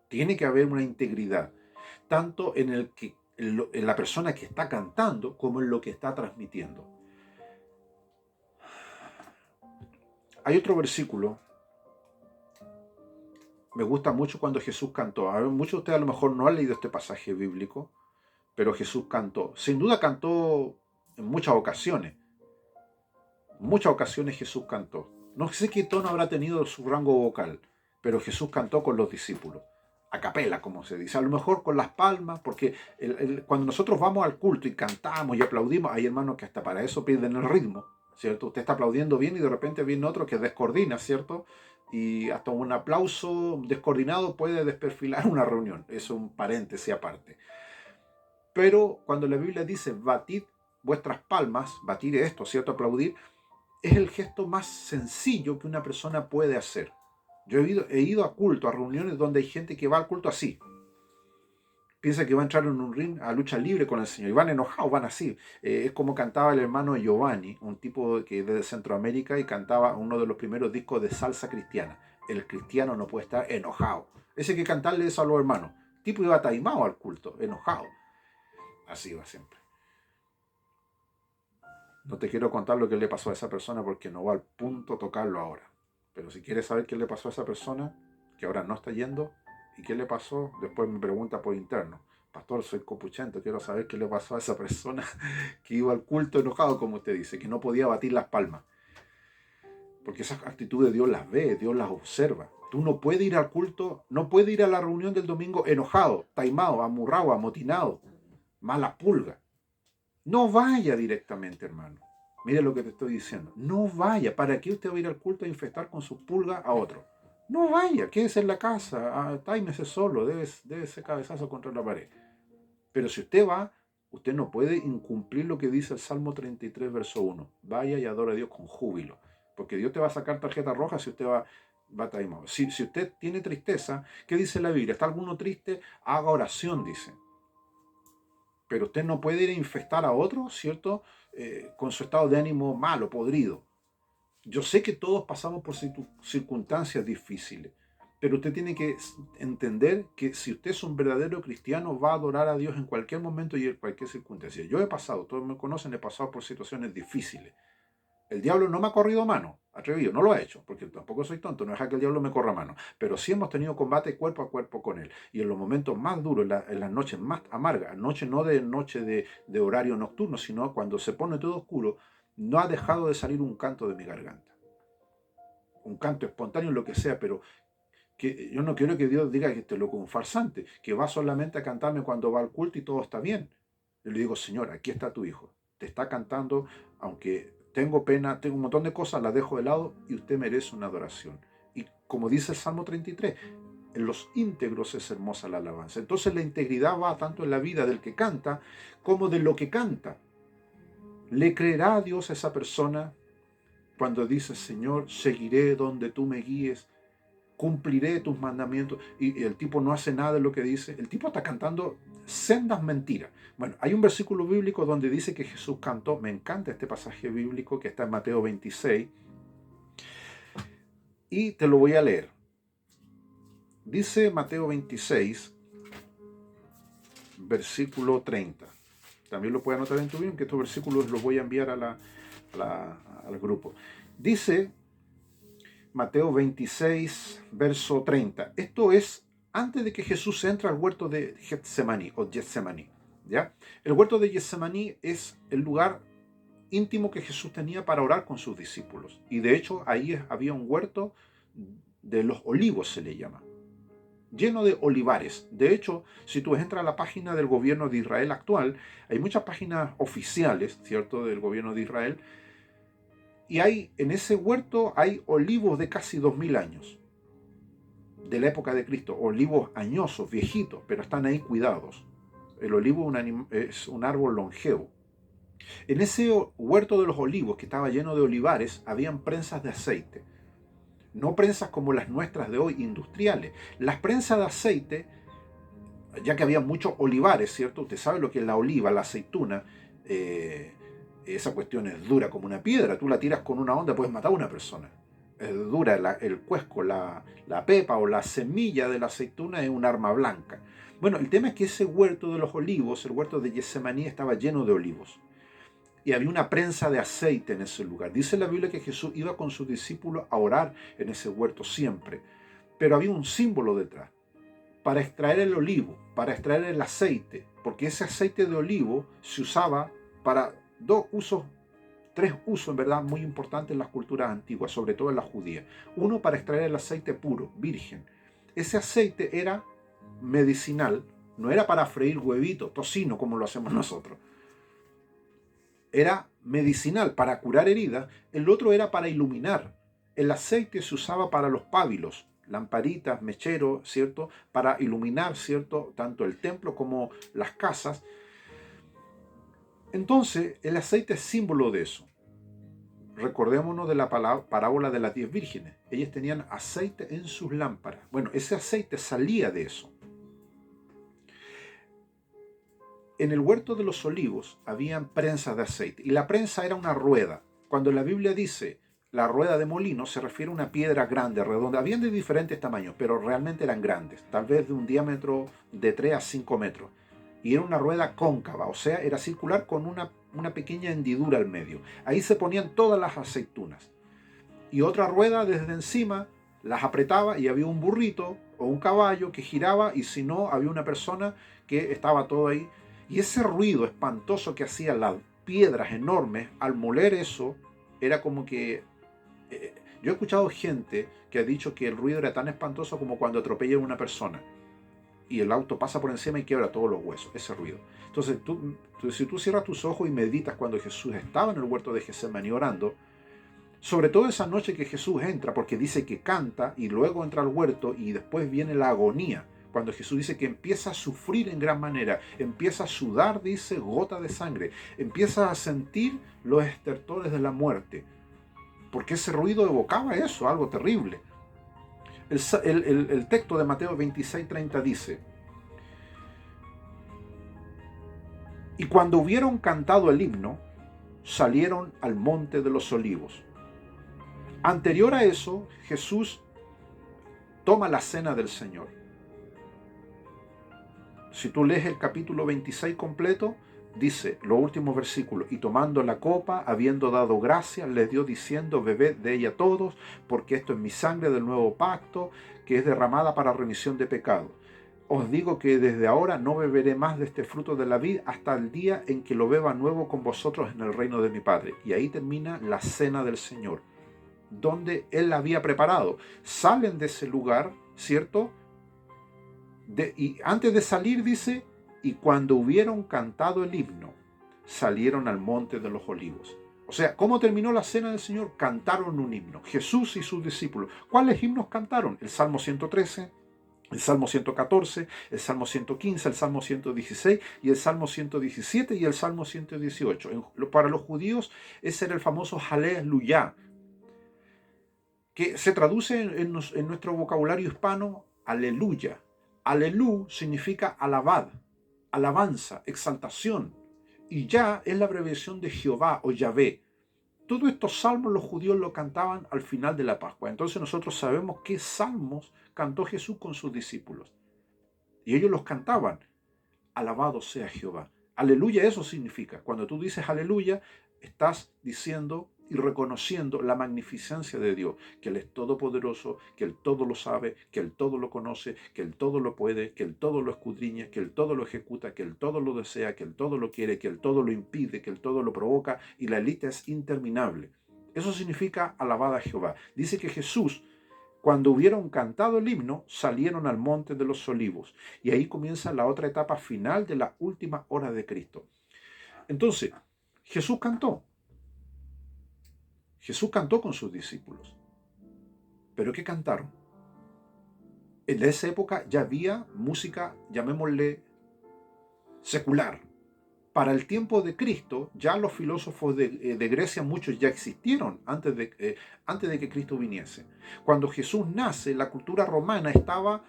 Speaker 1: Tiene que haber una integridad, tanto en la persona que está cantando como en lo que está transmitiendo. Hay otro versículo, me gusta mucho cuando Jesús cantó. A ver, muchos de ustedes a lo mejor no han leído este pasaje bíblico, pero Jesús cantó. Sin duda cantó en muchas ocasiones. En muchas ocasiones Jesús cantó. No sé qué tono habrá tenido su rango vocal, pero Jesús cantó con los discípulos. A capela, como se dice. A lo mejor con las palmas, porque cuando nosotros vamos al culto y cantamos y aplaudimos, hay hermanos que hasta para eso pierden el ritmo, ¿cierto? Usted está aplaudiendo bien y de repente viene otro que descoordina, ¿cierto? Y hasta un aplauso descoordinado puede desperfilar una reunión. Eso es un paréntesis aparte. Pero cuando la Biblia dice, batid vuestras palmas, batir esto, ¿cierto? Aplaudir, es el gesto más sencillo que una persona puede hacer. Yo he ido a culto, a reuniones donde hay gente que va al culto así. Piensa que va a entrar en un ring a lucha libre con el Señor. Y van enojados, van así. Es como cantaba el hermano Giovanni, un tipo que de Centroamérica y cantaba uno de los primeros discos de salsa cristiana. El cristiano no puede estar enojado. Ese que cantarle eso a los hermanos. El tipo iba taimado al culto, enojado. Así va siempre. No te quiero contar lo que le pasó a esa persona porque no va al punto tocarlo ahora. Pero si quieres saber qué le pasó a esa persona, que ahora no está yendo, y qué le pasó, después me pregunta por interno. Pastor, soy copuchento, quiero saber qué le pasó a esa persona que iba al culto enojado, como usted dice, que no podía batir las palmas. Porque esas actitudes Dios las ve, Dios las observa. Tú no puedes ir al culto, no puedes ir a la reunión del domingo enojado, taimado, amurrado, amotinado, mala pulga. No vaya directamente, hermano. Mire lo que te estoy diciendo. No vaya. ¿Para qué usted va a ir al culto a infestar con sus pulgas a otro? No vaya. Quédese en la casa. Táimese solo. Debe ese cabezazo contra la pared. Pero si usted va, usted no puede incumplir lo que dice el Salmo 33, verso 1. Vaya y adora a Dios con júbilo. Porque Dios te va a sacar tarjeta roja si usted va taimado. Si usted tiene tristeza, ¿qué dice la Biblia? ¿Está alguno triste? Haga oración, dice. Pero usted no puede ir a infestar a otro, ¿cierto? Con su estado de ánimo malo, podrido. Yo sé que todos pasamos por circunstancias difíciles, pero usted tiene que entender que si usted es un verdadero cristiano, va a adorar a Dios en cualquier momento y en cualquier circunstancia. Yo he pasado, todos me conocen, he pasado por situaciones difíciles. El diablo no me ha corrido mano, atrevido, no lo ha hecho, porque tampoco soy tonto, no es que el diablo me corra mano, pero sí hemos tenido combate cuerpo a cuerpo con él. Y en los momentos más duros, en las noches más amargas, noche de horario nocturno, sino cuando se pone todo oscuro, no ha dejado de salir un canto de mi garganta. Un canto espontáneo, lo que sea, pero que yo no quiero que Dios diga que te lo un farsante, que va solamente a cantarme cuando va al culto y todo está bien. Yo le digo, Señor, aquí está tu hijo, te está cantando, aunque tengo pena, tengo un montón de cosas, las dejo de lado y usted merece una adoración. Y como dice el Salmo 33, en los íntegros es hermosa la alabanza. Entonces la integridad va tanto en la vida del que canta como de lo que canta. ¿Le creerá a Dios a esa persona cuando dice, Señor, seguiré donde tú me guíes? Cumpliré tus mandamientos, y el tipo no hace nada de lo que dice? El tipo está cantando sendas mentiras. Bueno, hay un versículo bíblico donde dice que Jesús cantó, me encanta este pasaje bíblico que está en Mateo 26, y te lo voy a leer. Dice Mateo 26, versículo 30. También lo puedes anotar en tu Biblia, que estos versículos los voy a enviar al grupo. Dice Mateo 26, verso 30. Esto es antes de que Jesús entre al huerto de Getsemaní o Getsemaní. ¿Ya? El huerto de Getsemaní es el lugar íntimo que Jesús tenía para orar con sus discípulos. Y de hecho ahí había un huerto de los olivos, se le llama, lleno de olivares. De hecho, si tú entras a la página del gobierno de Israel actual, hay muchas páginas oficiales, ¿cierto?, del gobierno de Israel, y en ese huerto hay olivos de casi 2000 años, de la época de Cristo, olivos añosos, viejitos, pero están ahí cuidados. El olivo es un árbol longevo. En ese huerto de los olivos, que estaba lleno de olivares, habían prensas de aceite. No prensas como las nuestras de hoy, industriales. Las prensas de aceite, ya que había muchos olivares, ¿cierto? Usted sabe lo que es la oliva, la aceituna. Esa cuestión es dura como una piedra. Tú la tiras con una onda, puedes matar a una persona. Es dura, el cuesco, la pepa o la semilla de la aceituna es un arma blanca. Bueno, el tema es que ese huerto de los olivos, el huerto de Getsemaní, estaba lleno de olivos. Y había una prensa de aceite en ese lugar. Dice la Biblia que Jesús iba con sus discípulos a orar en ese huerto siempre. Pero había un símbolo detrás. Para extraer el olivo, para extraer el aceite, porque ese aceite de olivo se usaba para tres usos en verdad muy importantes en las culturas antiguas, sobre todo en las judías. Uno, para extraer el aceite puro, virgen. Ese aceite era medicinal, no era para freír huevitos, tocino como lo hacemos nosotros. Era medicinal para curar heridas. El otro era para iluminar. El aceite se usaba para los pábilos, lamparitas, mecheros, ¿cierto? Para iluminar, ¿cierto? Tanto el templo como las casas. Entonces, el aceite es símbolo de eso. Recordémonos de la parábola de las 10 vírgenes. Ellas tenían aceite en sus lámparas. Bueno, ese aceite salía de eso. En el huerto de los olivos habían prensas de aceite. Y la prensa era una rueda. Cuando la Biblia dice la rueda de molino, se refiere a una piedra grande, redonda. Habían de diferentes tamaños, pero realmente eran grandes. Tal vez de un diámetro de 3 a 5 metros. Y era una rueda cóncava, o sea, era circular con una pequeña hendidura al medio. Ahí se ponían todas las aceitunas. Y otra rueda desde encima las apretaba y había un burrito o un caballo que giraba, y si no, había una persona que estaba todo ahí. Y ese ruido espantoso que hacían las piedras enormes al moler eso, era como que... yo he escuchado gente que ha dicho que el ruido era tan espantoso como cuando atropellan a una persona y el auto pasa por encima y quiebra todos los huesos, ese ruido. Entonces, si tú cierras tus ojos y meditas cuando Jesús estaba en el huerto de Getsemaní orando, sobre todo esa noche que Jesús entra, porque dice que canta y luego entra al huerto y después viene la agonía, cuando Jesús dice que empieza a sufrir en gran manera, empieza a sudar, dice, gota de sangre, empieza a sentir los estertores de la muerte, porque ese ruido evocaba eso, algo terrible. El texto de Mateo 26:30 dice: y cuando hubieron cantado el himno, salieron al monte de los olivos. Anterior a eso, Jesús toma la cena del Señor. Si tú lees el capítulo 26 completo, dice los últimos versículos: y tomando la copa, habiendo dado gracias, les dio diciendo: bebed de ella todos, porque esto es mi sangre del nuevo pacto, que es derramada para remisión de pecados. Os digo que desde ahora no beberé más de este fruto de la vid hasta el día en que lo beba nuevo con vosotros en el reino de mi Padre. Y ahí termina la cena del Señor, donde Él la había preparado. Salen de ese lugar, ¿cierto? Y antes de salir dice: y cuando hubieron cantado el himno, salieron al monte de los olivos. O sea, ¿cómo terminó la cena del Señor? Cantaron un himno, Jesús y sus discípulos. ¿Cuáles himnos cantaron? El Salmo 113, el Salmo 114, el Salmo 115, el Salmo 116 y el Salmo 117 y el Salmo 118. Para los judíos ese era el famoso Aleluya, que se traduce en nuestro vocabulario hispano, aleluya. Alelú significa alabad, alabanza, exaltación. Y ya es la abreviación de Jehová o Yahvé. Todos estos salmos los judíos lo cantaban al final de la Pascua. Entonces nosotros sabemos qué salmos cantó Jesús con sus discípulos. Y ellos los cantaban: alabado sea Jehová. Aleluya, eso significa. Cuando tú dices aleluya, estás diciendo y reconociendo la magnificencia de Dios, que Él es todopoderoso, que Él todo lo sabe, que Él todo lo conoce, que Él todo lo puede, que Él todo lo escudriña, que Él todo lo ejecuta, que Él todo lo desea, que Él todo lo quiere, que Él todo lo impide, que Él todo lo provoca, y la lista es interminable. Eso significa alabad a Jehová. Dice que Jesús, cuando hubieron cantado el himno, salieron al monte de los olivos, y ahí comienza la otra etapa final de las últimas horas de Cristo. Entonces, Jesús cantó. Jesús cantó con sus discípulos. ¿Pero qué cantaron? En esa época ya había música, llamémosle, secular. Para el tiempo de Cristo, ya los filósofos de Grecia, muchos ya existieron antes de que Cristo viniese. Cuando Jesús nace, la cultura romana estaba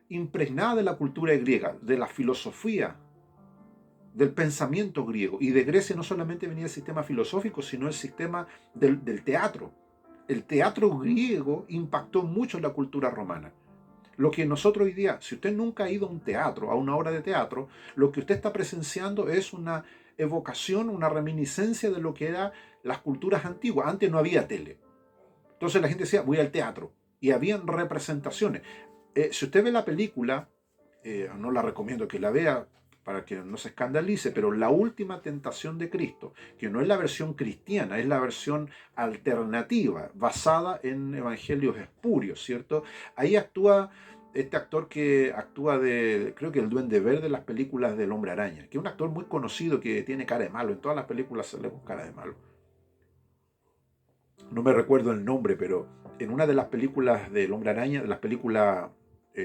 Speaker 1: impregnada de la cultura griega, de la filosofía, del pensamiento griego. Y de Grecia no solamente venía el sistema filosófico, sino el sistema del teatro. El teatro griego impactó mucho en la cultura romana. Lo que nosotros hoy día, si usted nunca ha ido a un teatro, a una obra de teatro, lo que usted está presenciando es una evocación, una reminiscencia de lo que eran las culturas antiguas. Antes no había tele. Entonces la gente decía, voy al teatro. Y habían representaciones. Si usted ve la película, no la recomiendo que la vea para que no se escandalice, pero La Última Tentación de Cristo, que no es la versión cristiana, es la versión alternativa, basada en evangelios espurios, ¿cierto? Ahí actúa este actor que actúa de, creo que el Duende Verde en las películas del Hombre Araña, que es un actor muy conocido que tiene cara de malo, en todas las películas se le con cara de malo. No me recuerdo el nombre, pero en una de las películas del Hombre Araña, de las películas,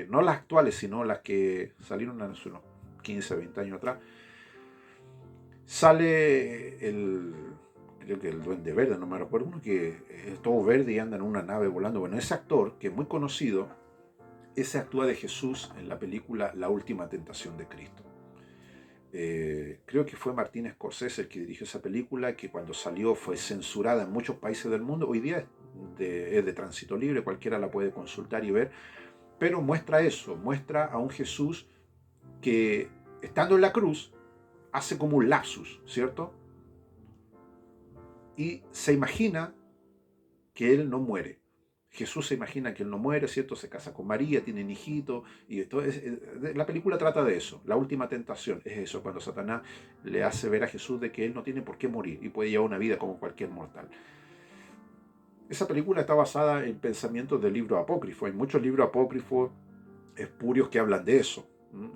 Speaker 1: no las actuales, sino las que salieron hace unos 15, 20 años atrás, sale creo que el Duende Verde, no me recuerdo, uno que es todo verde y anda en una nave volando. Bueno, ese actor, que es muy conocido, ese actúa de Jesús en la película La Última Tentación de Cristo. Creo que fue Martin Scorsese el que dirigió esa película, que cuando salió fue censurada en muchos países del mundo. Hoy día es de tránsito libre, cualquiera la puede consultar y ver, pero muestra eso, muestra a un Jesús que, estando en la cruz, hace como un lapsus, ¿cierto? Y se imagina que él no muere. Jesús se imagina que él no muere, ¿cierto? Se casa con María, tienen hijito, y esto la película trata de eso. La última tentación es eso, cuando Satanás le hace ver a Jesús de que él no tiene por qué morir y puede llevar una vida como cualquier mortal. Esa película está basada en pensamientos del libro apócrifo. Hay muchos libros apócrifos espurios que hablan de eso.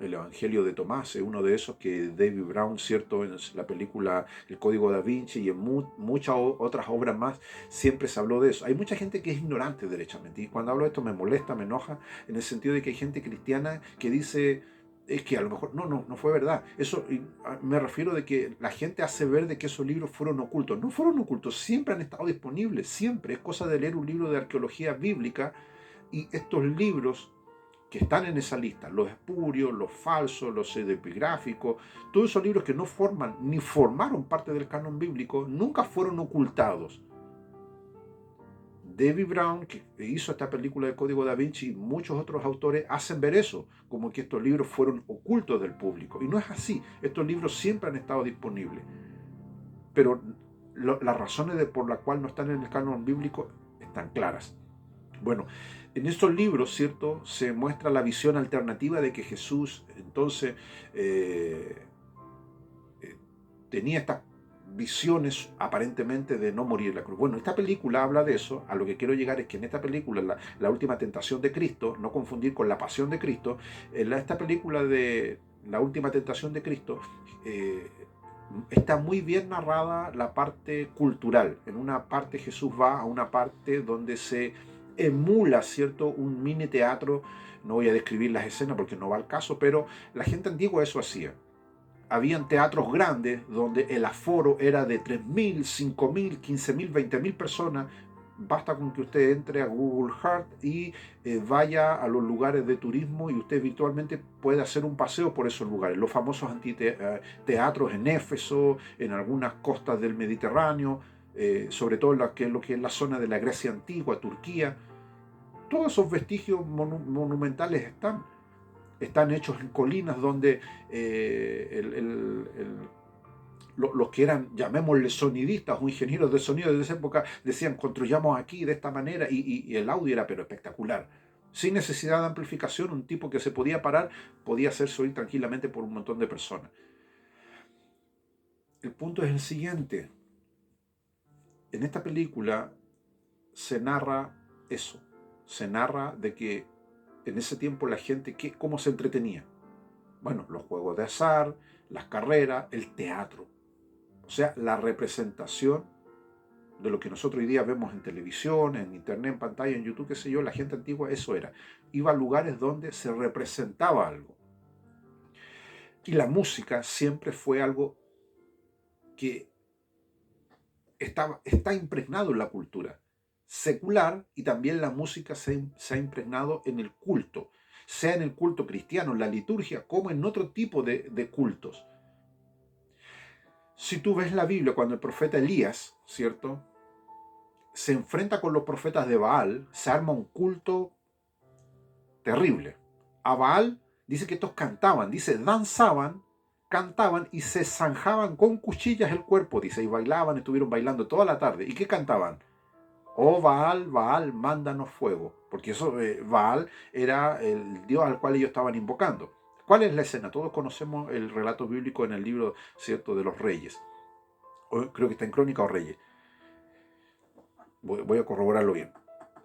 Speaker 1: El Evangelio de Tomás es uno de esos que David Brown, cierto, en la película El Código Da Vinci y en muchas otras obras más, siempre se habló de eso. Hay mucha gente que es ignorante derechamente, y cuando hablo de esto me molesta, me enoja, en el sentido de que hay gente cristiana que dice, es que a lo mejor, no fue verdad. Eso me refiero de que la gente hace ver de que esos libros fueron ocultos. No fueron ocultos, siempre han estado disponibles, siempre. Es cosa de leer un libro de arqueología bíblica, y estos libros que están en esa lista, los espurios, los falsos, los pseudepigráficos, todos esos libros que no forman ni formaron parte del canon bíblico, nunca fueron ocultados. David Brown, que hizo esta película de Código Da Vinci, y muchos otros autores hacen ver eso, como que estos libros fueron ocultos del público. Y no es así, estos libros siempre han estado disponibles. Pero las razones por las cuales no están en el canon bíblico están claras. Bueno, en estos libros, ¿cierto?, se muestra la visión alternativa de que Jesús, entonces, tenía estas visiones aparentemente de no morir en la cruz. Bueno, esta película habla de eso. A lo que quiero llegar es que en esta película, la última tentación de Cristo, no confundir con la pasión de Cristo, en esta película de la última tentación de Cristo, está muy bien narrada la parte cultural. En una parte Jesús va a una parte donde se emula, ¿cierto?, un mini teatro. No voy a describir las escenas porque no va al caso, pero la gente antigua eso hacía. Habían teatros grandes donde el aforo era de 3.000, 5.000, 15.000, 20.000 personas. Basta con que usted entre a Google Earth y vaya a los lugares de turismo, y usted virtualmente puede hacer un paseo por esos lugares. Los famosos teatros en Éfeso, en algunas costas del Mediterráneo, sobre todo lo que es la zona de la Grecia antigua, Turquía. Todos esos vestigios monumentales están hechos en colinas donde los que eran, llamémosle sonidistas o ingenieros de sonido de esa época, decían construyamos aquí de esta manera y el audio era pero espectacular. Sin necesidad de amplificación, un tipo que se podía parar podía hacerse oír tranquilamente por un montón de personas. El punto es el siguiente. En esta película se narra eso. Se narra de que en ese tiempo la gente, ¿cómo se entretenía? Bueno, los juegos de azar, las carreras, el teatro. O sea, la representación de lo que nosotros hoy día vemos en televisión, en internet, en pantalla, en YouTube, qué sé yo, la gente antigua, eso era. Iba a lugares donde se representaba algo. Y la música siempre fue algo que está impregnado en la cultura secular, y también la música se ha impregnado en el culto, sea en el culto cristiano, en la liturgia, como en otro tipo de cultos. Si tú ves la Biblia, cuando el profeta Elías, ¿cierto?, se enfrenta con los profetas de Baal, se arma un culto terrible. A Baal dice que estos cantaban, dice danzaban, cantaban y se zanjaban con cuchillas el cuerpo, dice, y bailaban, estuvieron bailando toda la tarde. ¿Y qué cantaban? Oh Baal, Baal, mándanos fuego. Porque eso, Baal era el dios al cual ellos estaban invocando. ¿Cuál es la escena? Todos conocemos el relato bíblico en el libro, ¿cierto?, de los reyes. Creo que está en Crónica o Reyes. Voy a corroborarlo bien.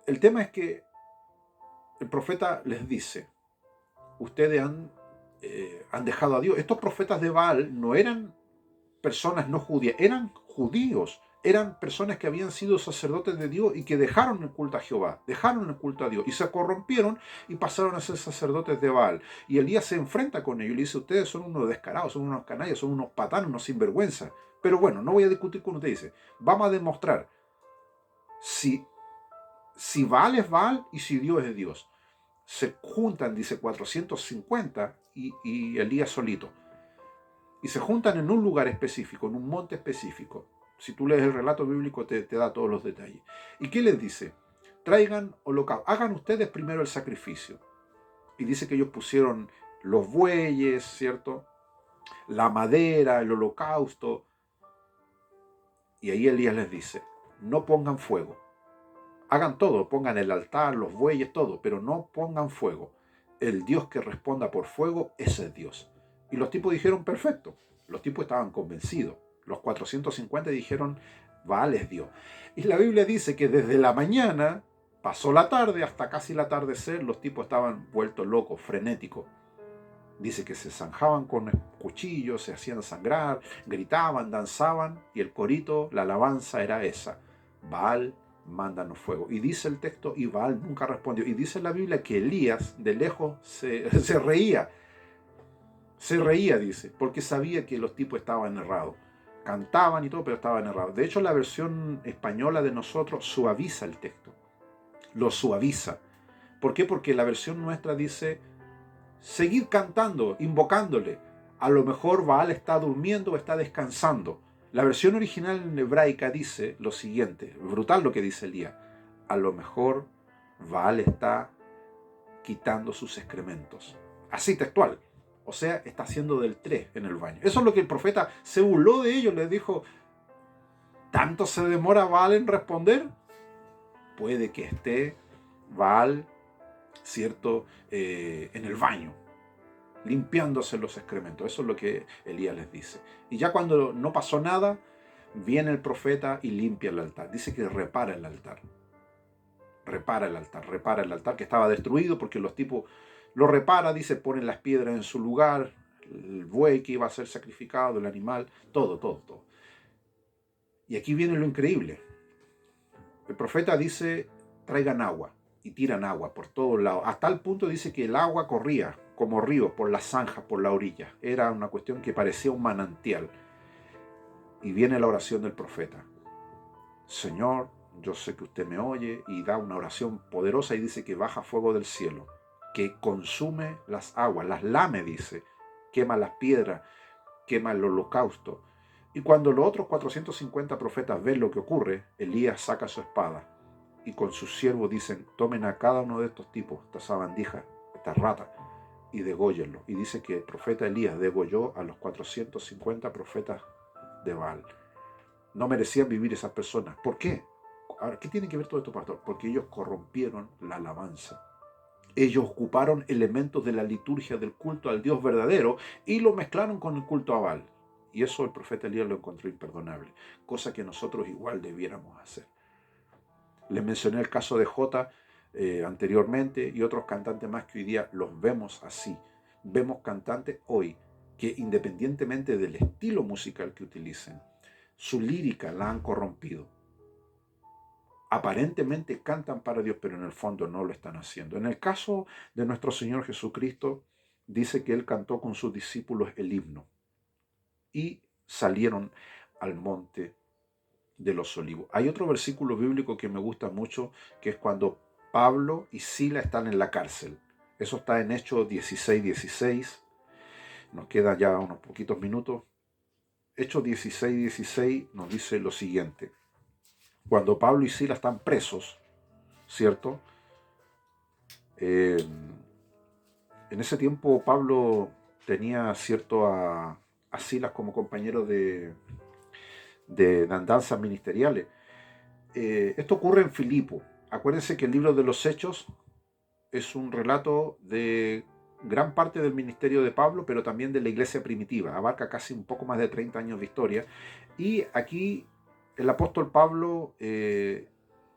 Speaker 1: El tema es que el profeta les dice, ustedes han dejado a Dios. Estos profetas de Baal no eran personas no judías, eran judíos. Eran personas que habían sido sacerdotes de Dios y que dejaron el culto a Jehová, dejaron el culto a Dios y se corrompieron y pasaron a ser sacerdotes de Baal. Y Elías se enfrenta con ellos y le dice, ustedes son unos descarados, son unos canallas, son unos patanos, unos sinvergüenza. Pero bueno, no voy a discutir con ustedes. Dice, vamos a demostrar si Baal es Baal y si Dios es Dios. Se juntan, dice, 450 y Elías solito. Y se juntan en un lugar específico, en un monte específico. Si tú lees el relato bíblico te da todos los detalles. ¿Y qué les dice? Traigan holocausto, hagan ustedes primero el sacrificio. Y dice que ellos pusieron los bueyes, ¿cierto?, la madera, el holocausto. Y ahí Elías les dice, no pongan fuego. Hagan todo, pongan el altar, los bueyes, todo, pero no pongan fuego. El Dios que responda por fuego, ese es Dios. Y los tipos dijeron, perfecto. Los tipos estaban convencidos. Los 450 dijeron, Baal es Dios. Y la Biblia dice que desde la mañana, pasó la tarde, hasta casi el atardecer, los tipos estaban vueltos locos, frenéticos. Dice que se zanjaban con cuchillos, se hacían sangrar, gritaban, danzaban, y el corito, la alabanza era esa. Baal, mándanos fuego. Y dice el texto, y Baal nunca respondió. Y dice la Biblia que Elías de lejos se reía. Se reía, dice, porque sabía que los tipos estaban errados. Cantaban y todo, pero estaban errados. De hecho, la versión española de nosotros suaviza el texto. Lo suaviza. ¿Por qué? Porque la versión nuestra dice, seguid cantando, invocándole. A lo mejor Baal está durmiendo o está descansando. La versión original en hebraica dice lo siguiente, brutal lo que dice Elías. A lo mejor Baal está quitando sus excrementos. Así textual. O sea, está haciendo del 3 en el baño. Eso es lo que el profeta se burló de ellos. Les dijo, ¿tanto se demora Baal en responder? Puede que esté Baal, ¿cierto?, en el baño, limpiándose los excrementos. Eso es lo que Elías les dice. Y ya cuando no pasó nada, viene el profeta y limpia el altar. Dice que repara el altar. Repara el altar que estaba destruido porque los tipos lo repara, dice, ponen las piedras en su lugar, el buey que iba a ser sacrificado, el animal, todo. Y aquí viene lo increíble. El profeta dice, traigan agua, y tiran agua por todos lados. Hasta el punto dice que el agua corría como río por las zanjas, por la orilla. Era una cuestión que parecía un manantial. Y viene la oración del profeta. Señor, yo sé que usted me oye, y da una oración poderosa y dice que baja fuego del cielo, que consume las aguas, las lame, dice, quema las piedras, quema el holocausto. Y cuando los otros 450 profetas ven lo que ocurre, Elías saca su espada y con sus siervos dicen, tomen a cada uno de estos tipos, estas sabandijas, estas ratas, y dególlenlo. Y dice que el profeta Elías degolló a los 450 profetas de Baal. No merecían vivir esas personas. ¿Por qué? Ahora, ¿qué tiene que ver todo esto, pastor? Porque ellos corrompieron la alabanza. Ellos ocuparon elementos de la liturgia del culto al Dios verdadero y lo mezclaron con el culto a Baal. Y eso el profeta Elías lo encontró imperdonable, cosa que nosotros igual debiéramos hacer. Les mencioné el caso de Jota anteriormente y otros cantantes más que hoy día los vemos así. Vemos cantantes hoy que independientemente del estilo musical que utilicen, su lírica la han corrompido. Aparentemente cantan para Dios, pero en el fondo no lo están haciendo. En el caso de nuestro Señor Jesucristo, dice que Él cantó con sus discípulos el himno y salieron al monte de los olivos. Hay otro versículo bíblico que me gusta mucho, que es cuando Pablo y Sila están en la cárcel. Eso está en Hechos 16:16. Nos quedan ya unos poquitos minutos. Hechos 16:16 nos dice lo siguiente. Cuando Pablo y Sila están presos, ¿cierto? En ese tiempo Pablo tenía, ¿cierto?, a Silas como compañero de andanzas ministeriales. Esto ocurre en Filipo. Acuérdense que el libro de los Hechos es un relato de gran parte del ministerio de Pablo, pero también de la iglesia primitiva. Abarca casi un poco más de 30 años de historia. Y aquí el apóstol Pablo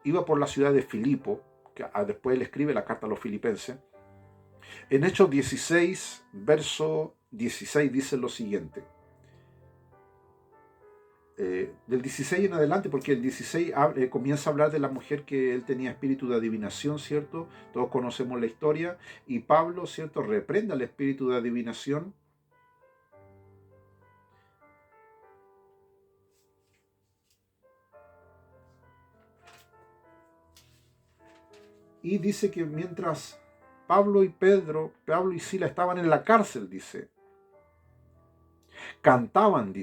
Speaker 1: iba por la ciudad de Filipo, que después él escribe la carta a los filipenses. En Hechos 16, verso 16 dice lo siguiente. Del 16 en adelante, porque el 16 comienza a hablar de la mujer que él tenía espíritu de adivinación, ¿cierto? Todos conocemos la historia. Y Pablo, ¿cierto?, reprende al espíritu de adivinación. Y dice que mientras Pablo y Sila estaban en la cárcel, dice, cantaban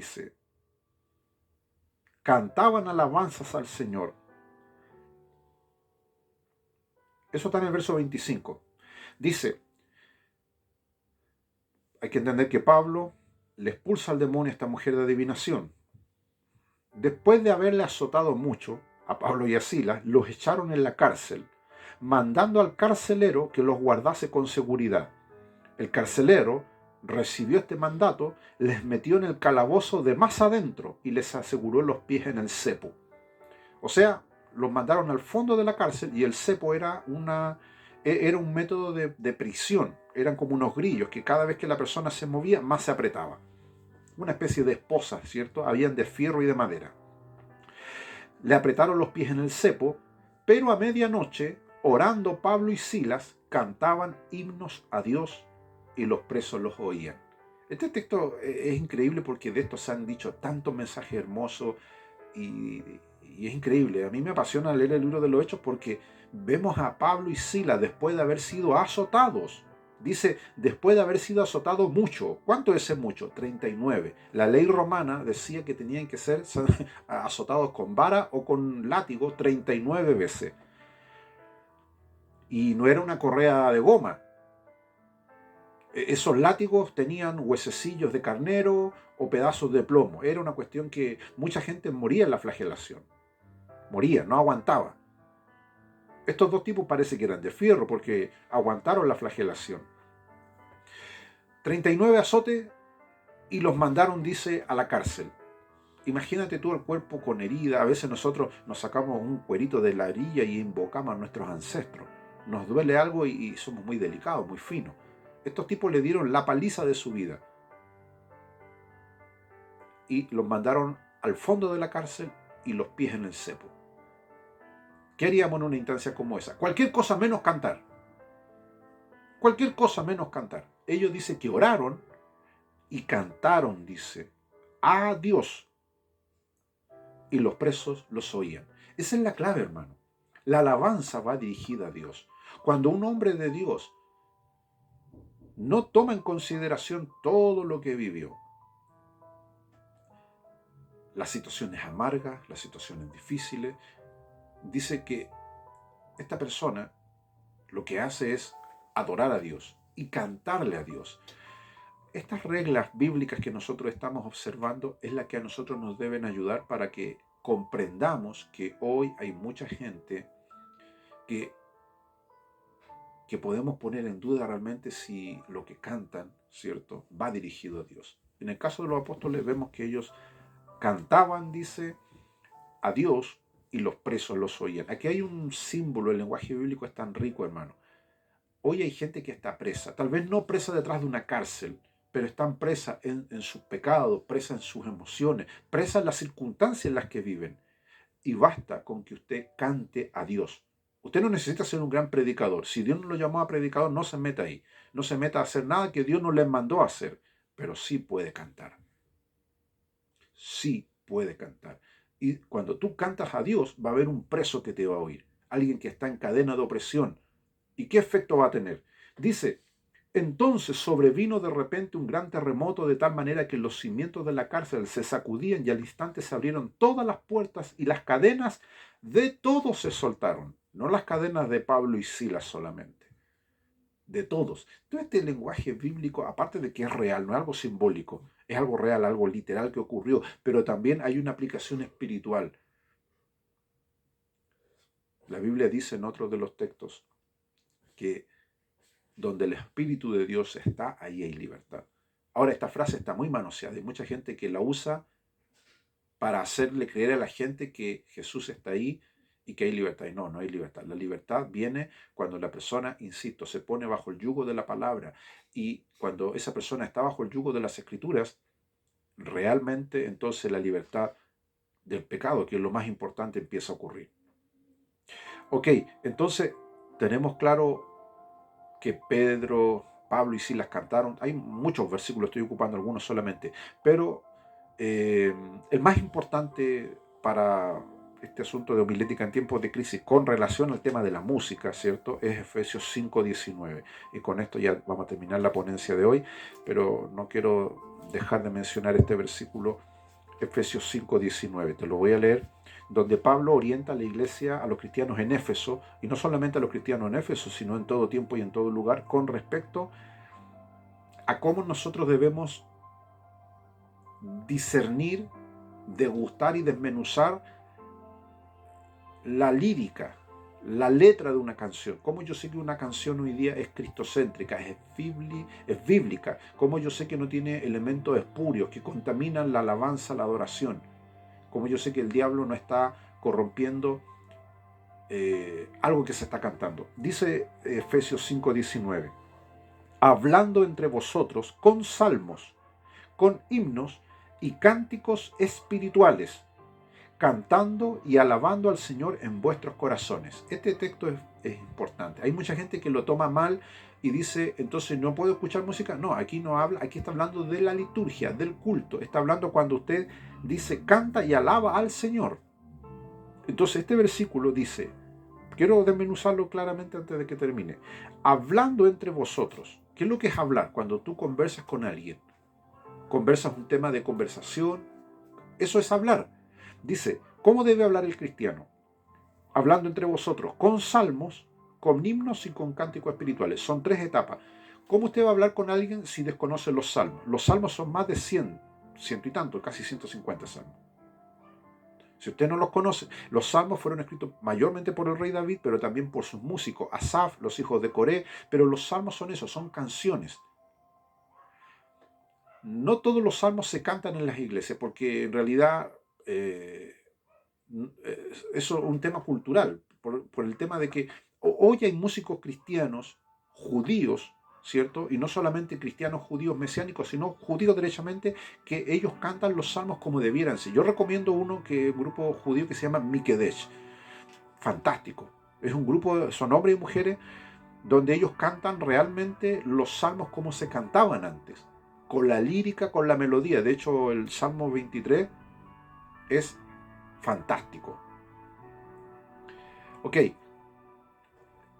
Speaker 1: alabanzas al Señor. Eso está en el verso 25. Dice, hay que entender que Pablo le expulsa al demonio a esta mujer de adivinación. Después de haberle azotado mucho a Pablo y a Silas, los echaron en la cárcel, mandando al carcelero que los guardase con seguridad. El carcelero recibió este mandato, les metió en el calabozo de más adentro y les aseguró los pies en el cepo. O sea, los mandaron al fondo de la cárcel y el cepo era un método de prisión. Eran como unos grillos que cada vez que la persona se movía, más se apretaba. Una especie de esposas, ¿cierto? Habían de fierro y de madera. Le apretaron los pies en el cepo, pero a medianoche, orando Pablo y Silas, cantaban himnos a Dios y los presos los oían. Este texto es increíble porque de esto se han dicho tantos mensajes hermosos y es increíble. A mí me apasiona leer el libro de los Hechos porque vemos a Pablo y Silas después de haber sido azotados. Dice, después de haber sido azotados mucho. ¿Cuánto es mucho? 39. La ley romana decía que tenían que ser azotados con vara o con látigo 39 veces. Y no era una correa de goma. Esos látigos tenían huesecillos de carnero o pedazos de plomo. Era una cuestión que mucha gente moría en la flagelación. Moría, no aguantaba. Estos dos tipos parece que eran de fierro porque aguantaron la flagelación. 39 azotes y los mandaron, dice, a la cárcel. Imagínate tú el cuerpo con herida. A veces nosotros nos sacamos un cuerito de la herida y invocamos a nuestros ancestros. Nos duele algo y somos muy delicados, muy finos. Estos tipos le dieron la paliza de su vida. Y los mandaron al fondo de la cárcel y los pies en el cepo. ¿Qué haríamos en una instancia como esa? Cualquier cosa menos cantar. Cualquier cosa menos cantar. Ellos dicen que oraron y cantaron, dice, a Dios. Y los presos los oían. Esa es la clave, hermano. La alabanza va dirigida a Dios. Cuando un hombre de Dios no toma en consideración todo lo que vivió, las situaciones amargas, las situaciones difíciles, dice que esta persona lo que hace es adorar a Dios y cantarle a Dios. estas reglas bíblicas que nosotros estamos observando es la que a nosotros nos deben ayudar para que comprendamos que hoy hay mucha gente que, que podemos poner en duda realmente si lo que cantan, ¿cierto?, va dirigido a Dios. En el caso de los apóstoles vemos que ellos cantaban, dice, a Dios y los presos los oían. Aquí hay un símbolo, el lenguaje bíblico es tan rico, hermano. Hoy hay gente que está presa, tal vez no presa detrás de una cárcel, pero están presa en sus pecados, presa en sus emociones, presa en las circunstancias en las que viven. Y basta con que usted cante a Dios. Usted no necesita ser un gran predicador. Si Dios no lo llamó a predicador, no se meta ahí. No se meta a hacer nada que Dios no le mandó a hacer. Pero sí puede cantar. Sí puede cantar. Y cuando tú cantas a Dios, va a haber un preso que te va a oír. Alguien que está en cadena de opresión. ¿Y qué efecto va a tener? Dice, entonces sobrevino de repente un gran terremoto de tal manera que los cimientos de la cárcel se sacudían y al instante se abrieron todas las puertas y las cadenas de todos se soltaron. No las cadenas de Pablo y Silas solamente, de todos. Todo este lenguaje bíblico, aparte de que es real, no es algo simbólico, es algo real, algo literal que ocurrió, pero también hay una aplicación espiritual. La Biblia dice en otro de los textos que donde el Espíritu de Dios está, ahí hay libertad. Ahora, esta frase está muy manoseada. Hay mucha gente que la usa para hacerle creer a la gente que Jesús está ahí y que hay libertad. Y no, no hay libertad. La libertad viene cuando la persona, insisto, se pone bajo el yugo de la palabra. Y cuando esa persona está bajo el yugo de las Escrituras, realmente entonces la libertad del pecado, que es lo más importante, empieza a ocurrir. Ok, entonces tenemos claro que Pedro, Pablo y Silas cantaron. Hay muchos versículos, estoy ocupando algunos solamente, pero el más importante para este asunto de homilética en tiempos de crisis con relación al tema de la música, ¿cierto? Es Efesios 5:19. Y con esto ya vamos a terminar la ponencia de hoy, pero no quiero dejar de mencionar este versículo, Efesios 5:19. Te lo voy a leer, donde Pablo orienta a la iglesia, a los cristianos en Éfeso, y no solamente a los cristianos en Éfeso, sino en todo tiempo y en todo lugar, con respecto a cómo nosotros debemos discernir, degustar y desmenuzar la lírica, la letra de una canción. Cómo yo sé que una canción hoy día es cristocéntrica, es bíblica. Cómo yo sé que no tiene elementos espurios que contaminan la alabanza, la adoración. Cómo yo sé que el diablo no está corrompiendo algo que se está cantando. Dice Efesios 5:19, hablando entre vosotros con salmos, con himnos y cánticos espirituales, cantando y alabando al Señor en vuestros corazones. Este texto es importante. Hay mucha gente que lo toma mal y dice, entonces no puedo escuchar música. No, aquí no habla, aquí está hablando de la liturgia, del culto. Está hablando cuando usted dice, canta y alaba al Señor. Entonces este versículo dice, quiero desmenuzarlo claramente antes de que termine, hablando entre vosotros. ¿Qué es lo que es hablar? Cuando tú conversas con alguien, conversas un tema de conversación, eso es hablar. Dice, ¿cómo debe hablar el cristiano? Hablando entre vosotros con salmos, con himnos y con cánticos espirituales. Son 3 etapas. ¿Cómo usted va a hablar con alguien si desconoce los salmos? Los salmos son más de 100, ciento y tanto, casi 150 salmos. Si usted no los conoce, los salmos fueron escritos mayormente por el rey David, pero también por sus músicos, Asaf, los hijos de Coré, pero los salmos son eso, son canciones. No todos los salmos se cantan en las iglesias, porque en realidad eso es un tema cultural, por el tema de que hoy hay músicos cristianos, judíos, ¿cierto? Y no solamente cristianos judíos mesiánicos, sino judíos derechamente, que ellos cantan los salmos como debieran ser. Yo recomiendo un grupo judío que se llama Mikedesh. Fantástico. Es un grupo, son hombres y mujeres, donde ellos cantan realmente los salmos como se cantaban antes, con la lírica, con la melodía. De hecho, el Salmo 23 es fantástico. Ok,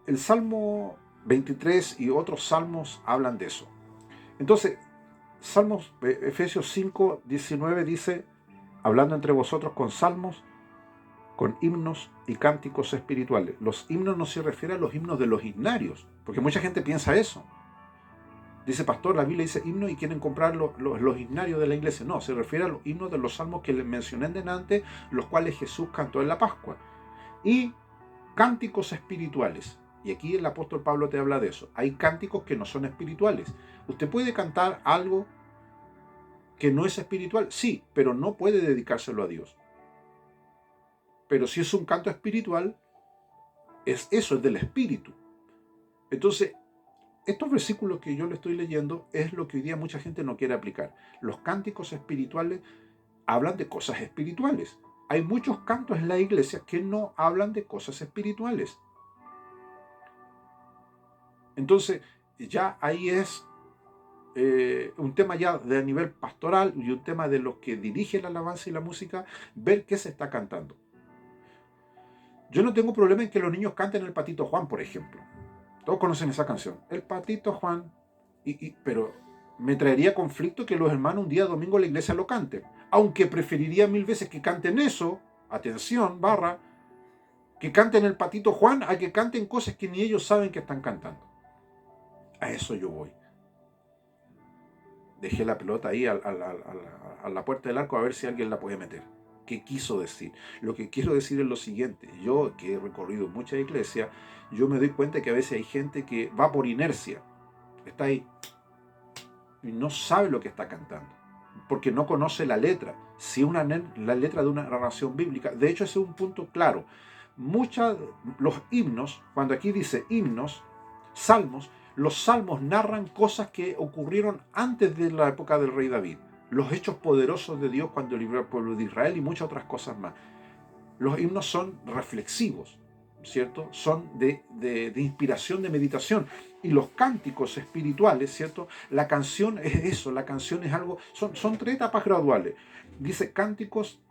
Speaker 1: el Salmo 23 y otros salmos hablan de eso. Entonces, Efesios 5:19 dice, hablando entre vosotros con salmos, con himnos y cánticos espirituales. Los himnos no se refieren a los himnos de los himnarios, porque mucha gente piensa eso. Dice, pastor, la Biblia dice himnos y quieren comprar los himnarios de la iglesia. No, se refiere a los himnos de los salmos que les mencioné delante, los cuales Jesús cantó en la Pascua. Y cánticos espirituales. Y aquí el apóstol Pablo te habla de eso. Hay cánticos que no son espirituales. Usted puede cantar algo que no es espiritual, sí, pero no puede dedicárselo a Dios. Pero si es un canto espiritual, eso es del espíritu. Entonces, estos versículos que yo le estoy leyendo es lo que hoy día mucha gente no quiere aplicar. Los cánticos espirituales hablan de cosas espirituales. Hay muchos cantos en la iglesia que no hablan de cosas espirituales. Entonces, ya ahí es un tema ya de nivel pastoral y un tema de los que dirigen la alabanza y la música, ver qué se está cantando. Yo no tengo problema en que los niños canten el Patito Juan, por ejemplo. Todos conocen esa canción, el Patito Juan, pero me traería conflicto que los hermanos un día domingo en la iglesia lo canten, aunque preferiría mil veces que canten eso, atención, barra, que canten el Patito Juan a que canten cosas que ni ellos saben que están cantando. A eso yo voy. Dejé la pelota ahí a la puerta del arco a ver si alguien la puede meter. ¿Qué quiso decir? Lo que quiero decir es lo siguiente. Yo, que he recorrido muchas iglesias, yo me doy cuenta que a veces hay gente que va por inercia. Está ahí y no sabe lo que está cantando, porque no conoce la letra. Si la letra de una narración bíblica, de hecho ese es un punto claro. Los himnos, cuando aquí dice himnos, salmos, los salmos narran cosas que ocurrieron antes de la época del rey David, los hechos poderosos de Dios cuando libró al pueblo de Israel y muchas otras cosas más. Los himnos son reflexivos, ¿cierto? Son de inspiración, de meditación. Y los cánticos espirituales, ¿cierto? La canción es eso, la canción es algo, son 3 etapas graduales. Dice cánticos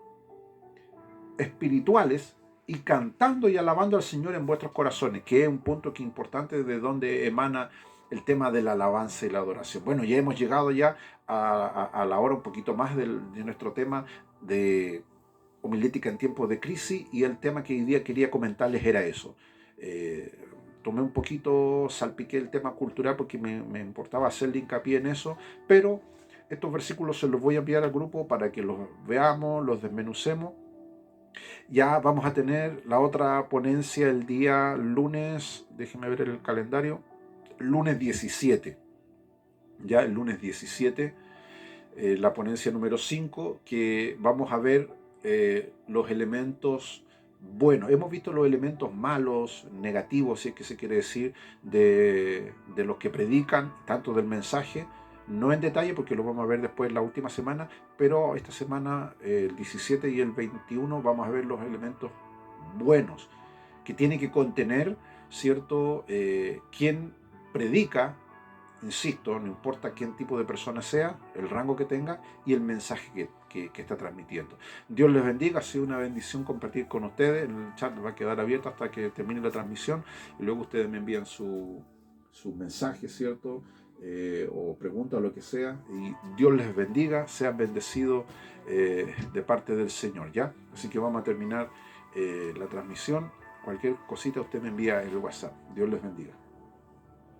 Speaker 1: espirituales y cantando y alabando al Señor en vuestros corazones, que es un punto que importante de donde emana el tema de la alabanza y la adoración. Bueno, ya hemos llegado ya a la hora un poquito más de nuestro tema de homilética en tiempos de crisis, y el tema que hoy día quería comentarles era eso. Tomé un poquito, salpiqué el tema cultural porque me importaba hacerle hincapié en eso, pero estos versículos se los voy a enviar al grupo para que los veamos, los desmenucemos. Ya vamos a tener la otra ponencia el día lunes, déjenme ver el calendario, lunes 17. Ya el lunes 17, la ponencia número 5, que vamos a ver los elementos buenos. Hemos visto los elementos malos, negativos, si es que se quiere decir, de los que predican, tanto del mensaje, no en detalle porque lo vamos a ver después la última semana, pero esta semana, el 17 y el 21, vamos a ver los elementos buenos que tiene que contener, ¿cierto? Quien predica, insisto, no importa qué tipo de persona sea, el rango que tenga y el mensaje que está transmitiendo. Dios les bendiga, ha sido una bendición compartir con ustedes. El chat va a quedar abierto hasta que termine la transmisión y luego ustedes me envían su mensaje, ¿cierto? O pregunta o lo que sea. Y Dios les bendiga, sean bendecidos de parte del Señor, ¿ya? Así que vamos a terminar la transmisión. Cualquier cosita usted me envía en el WhatsApp. Dios les bendiga.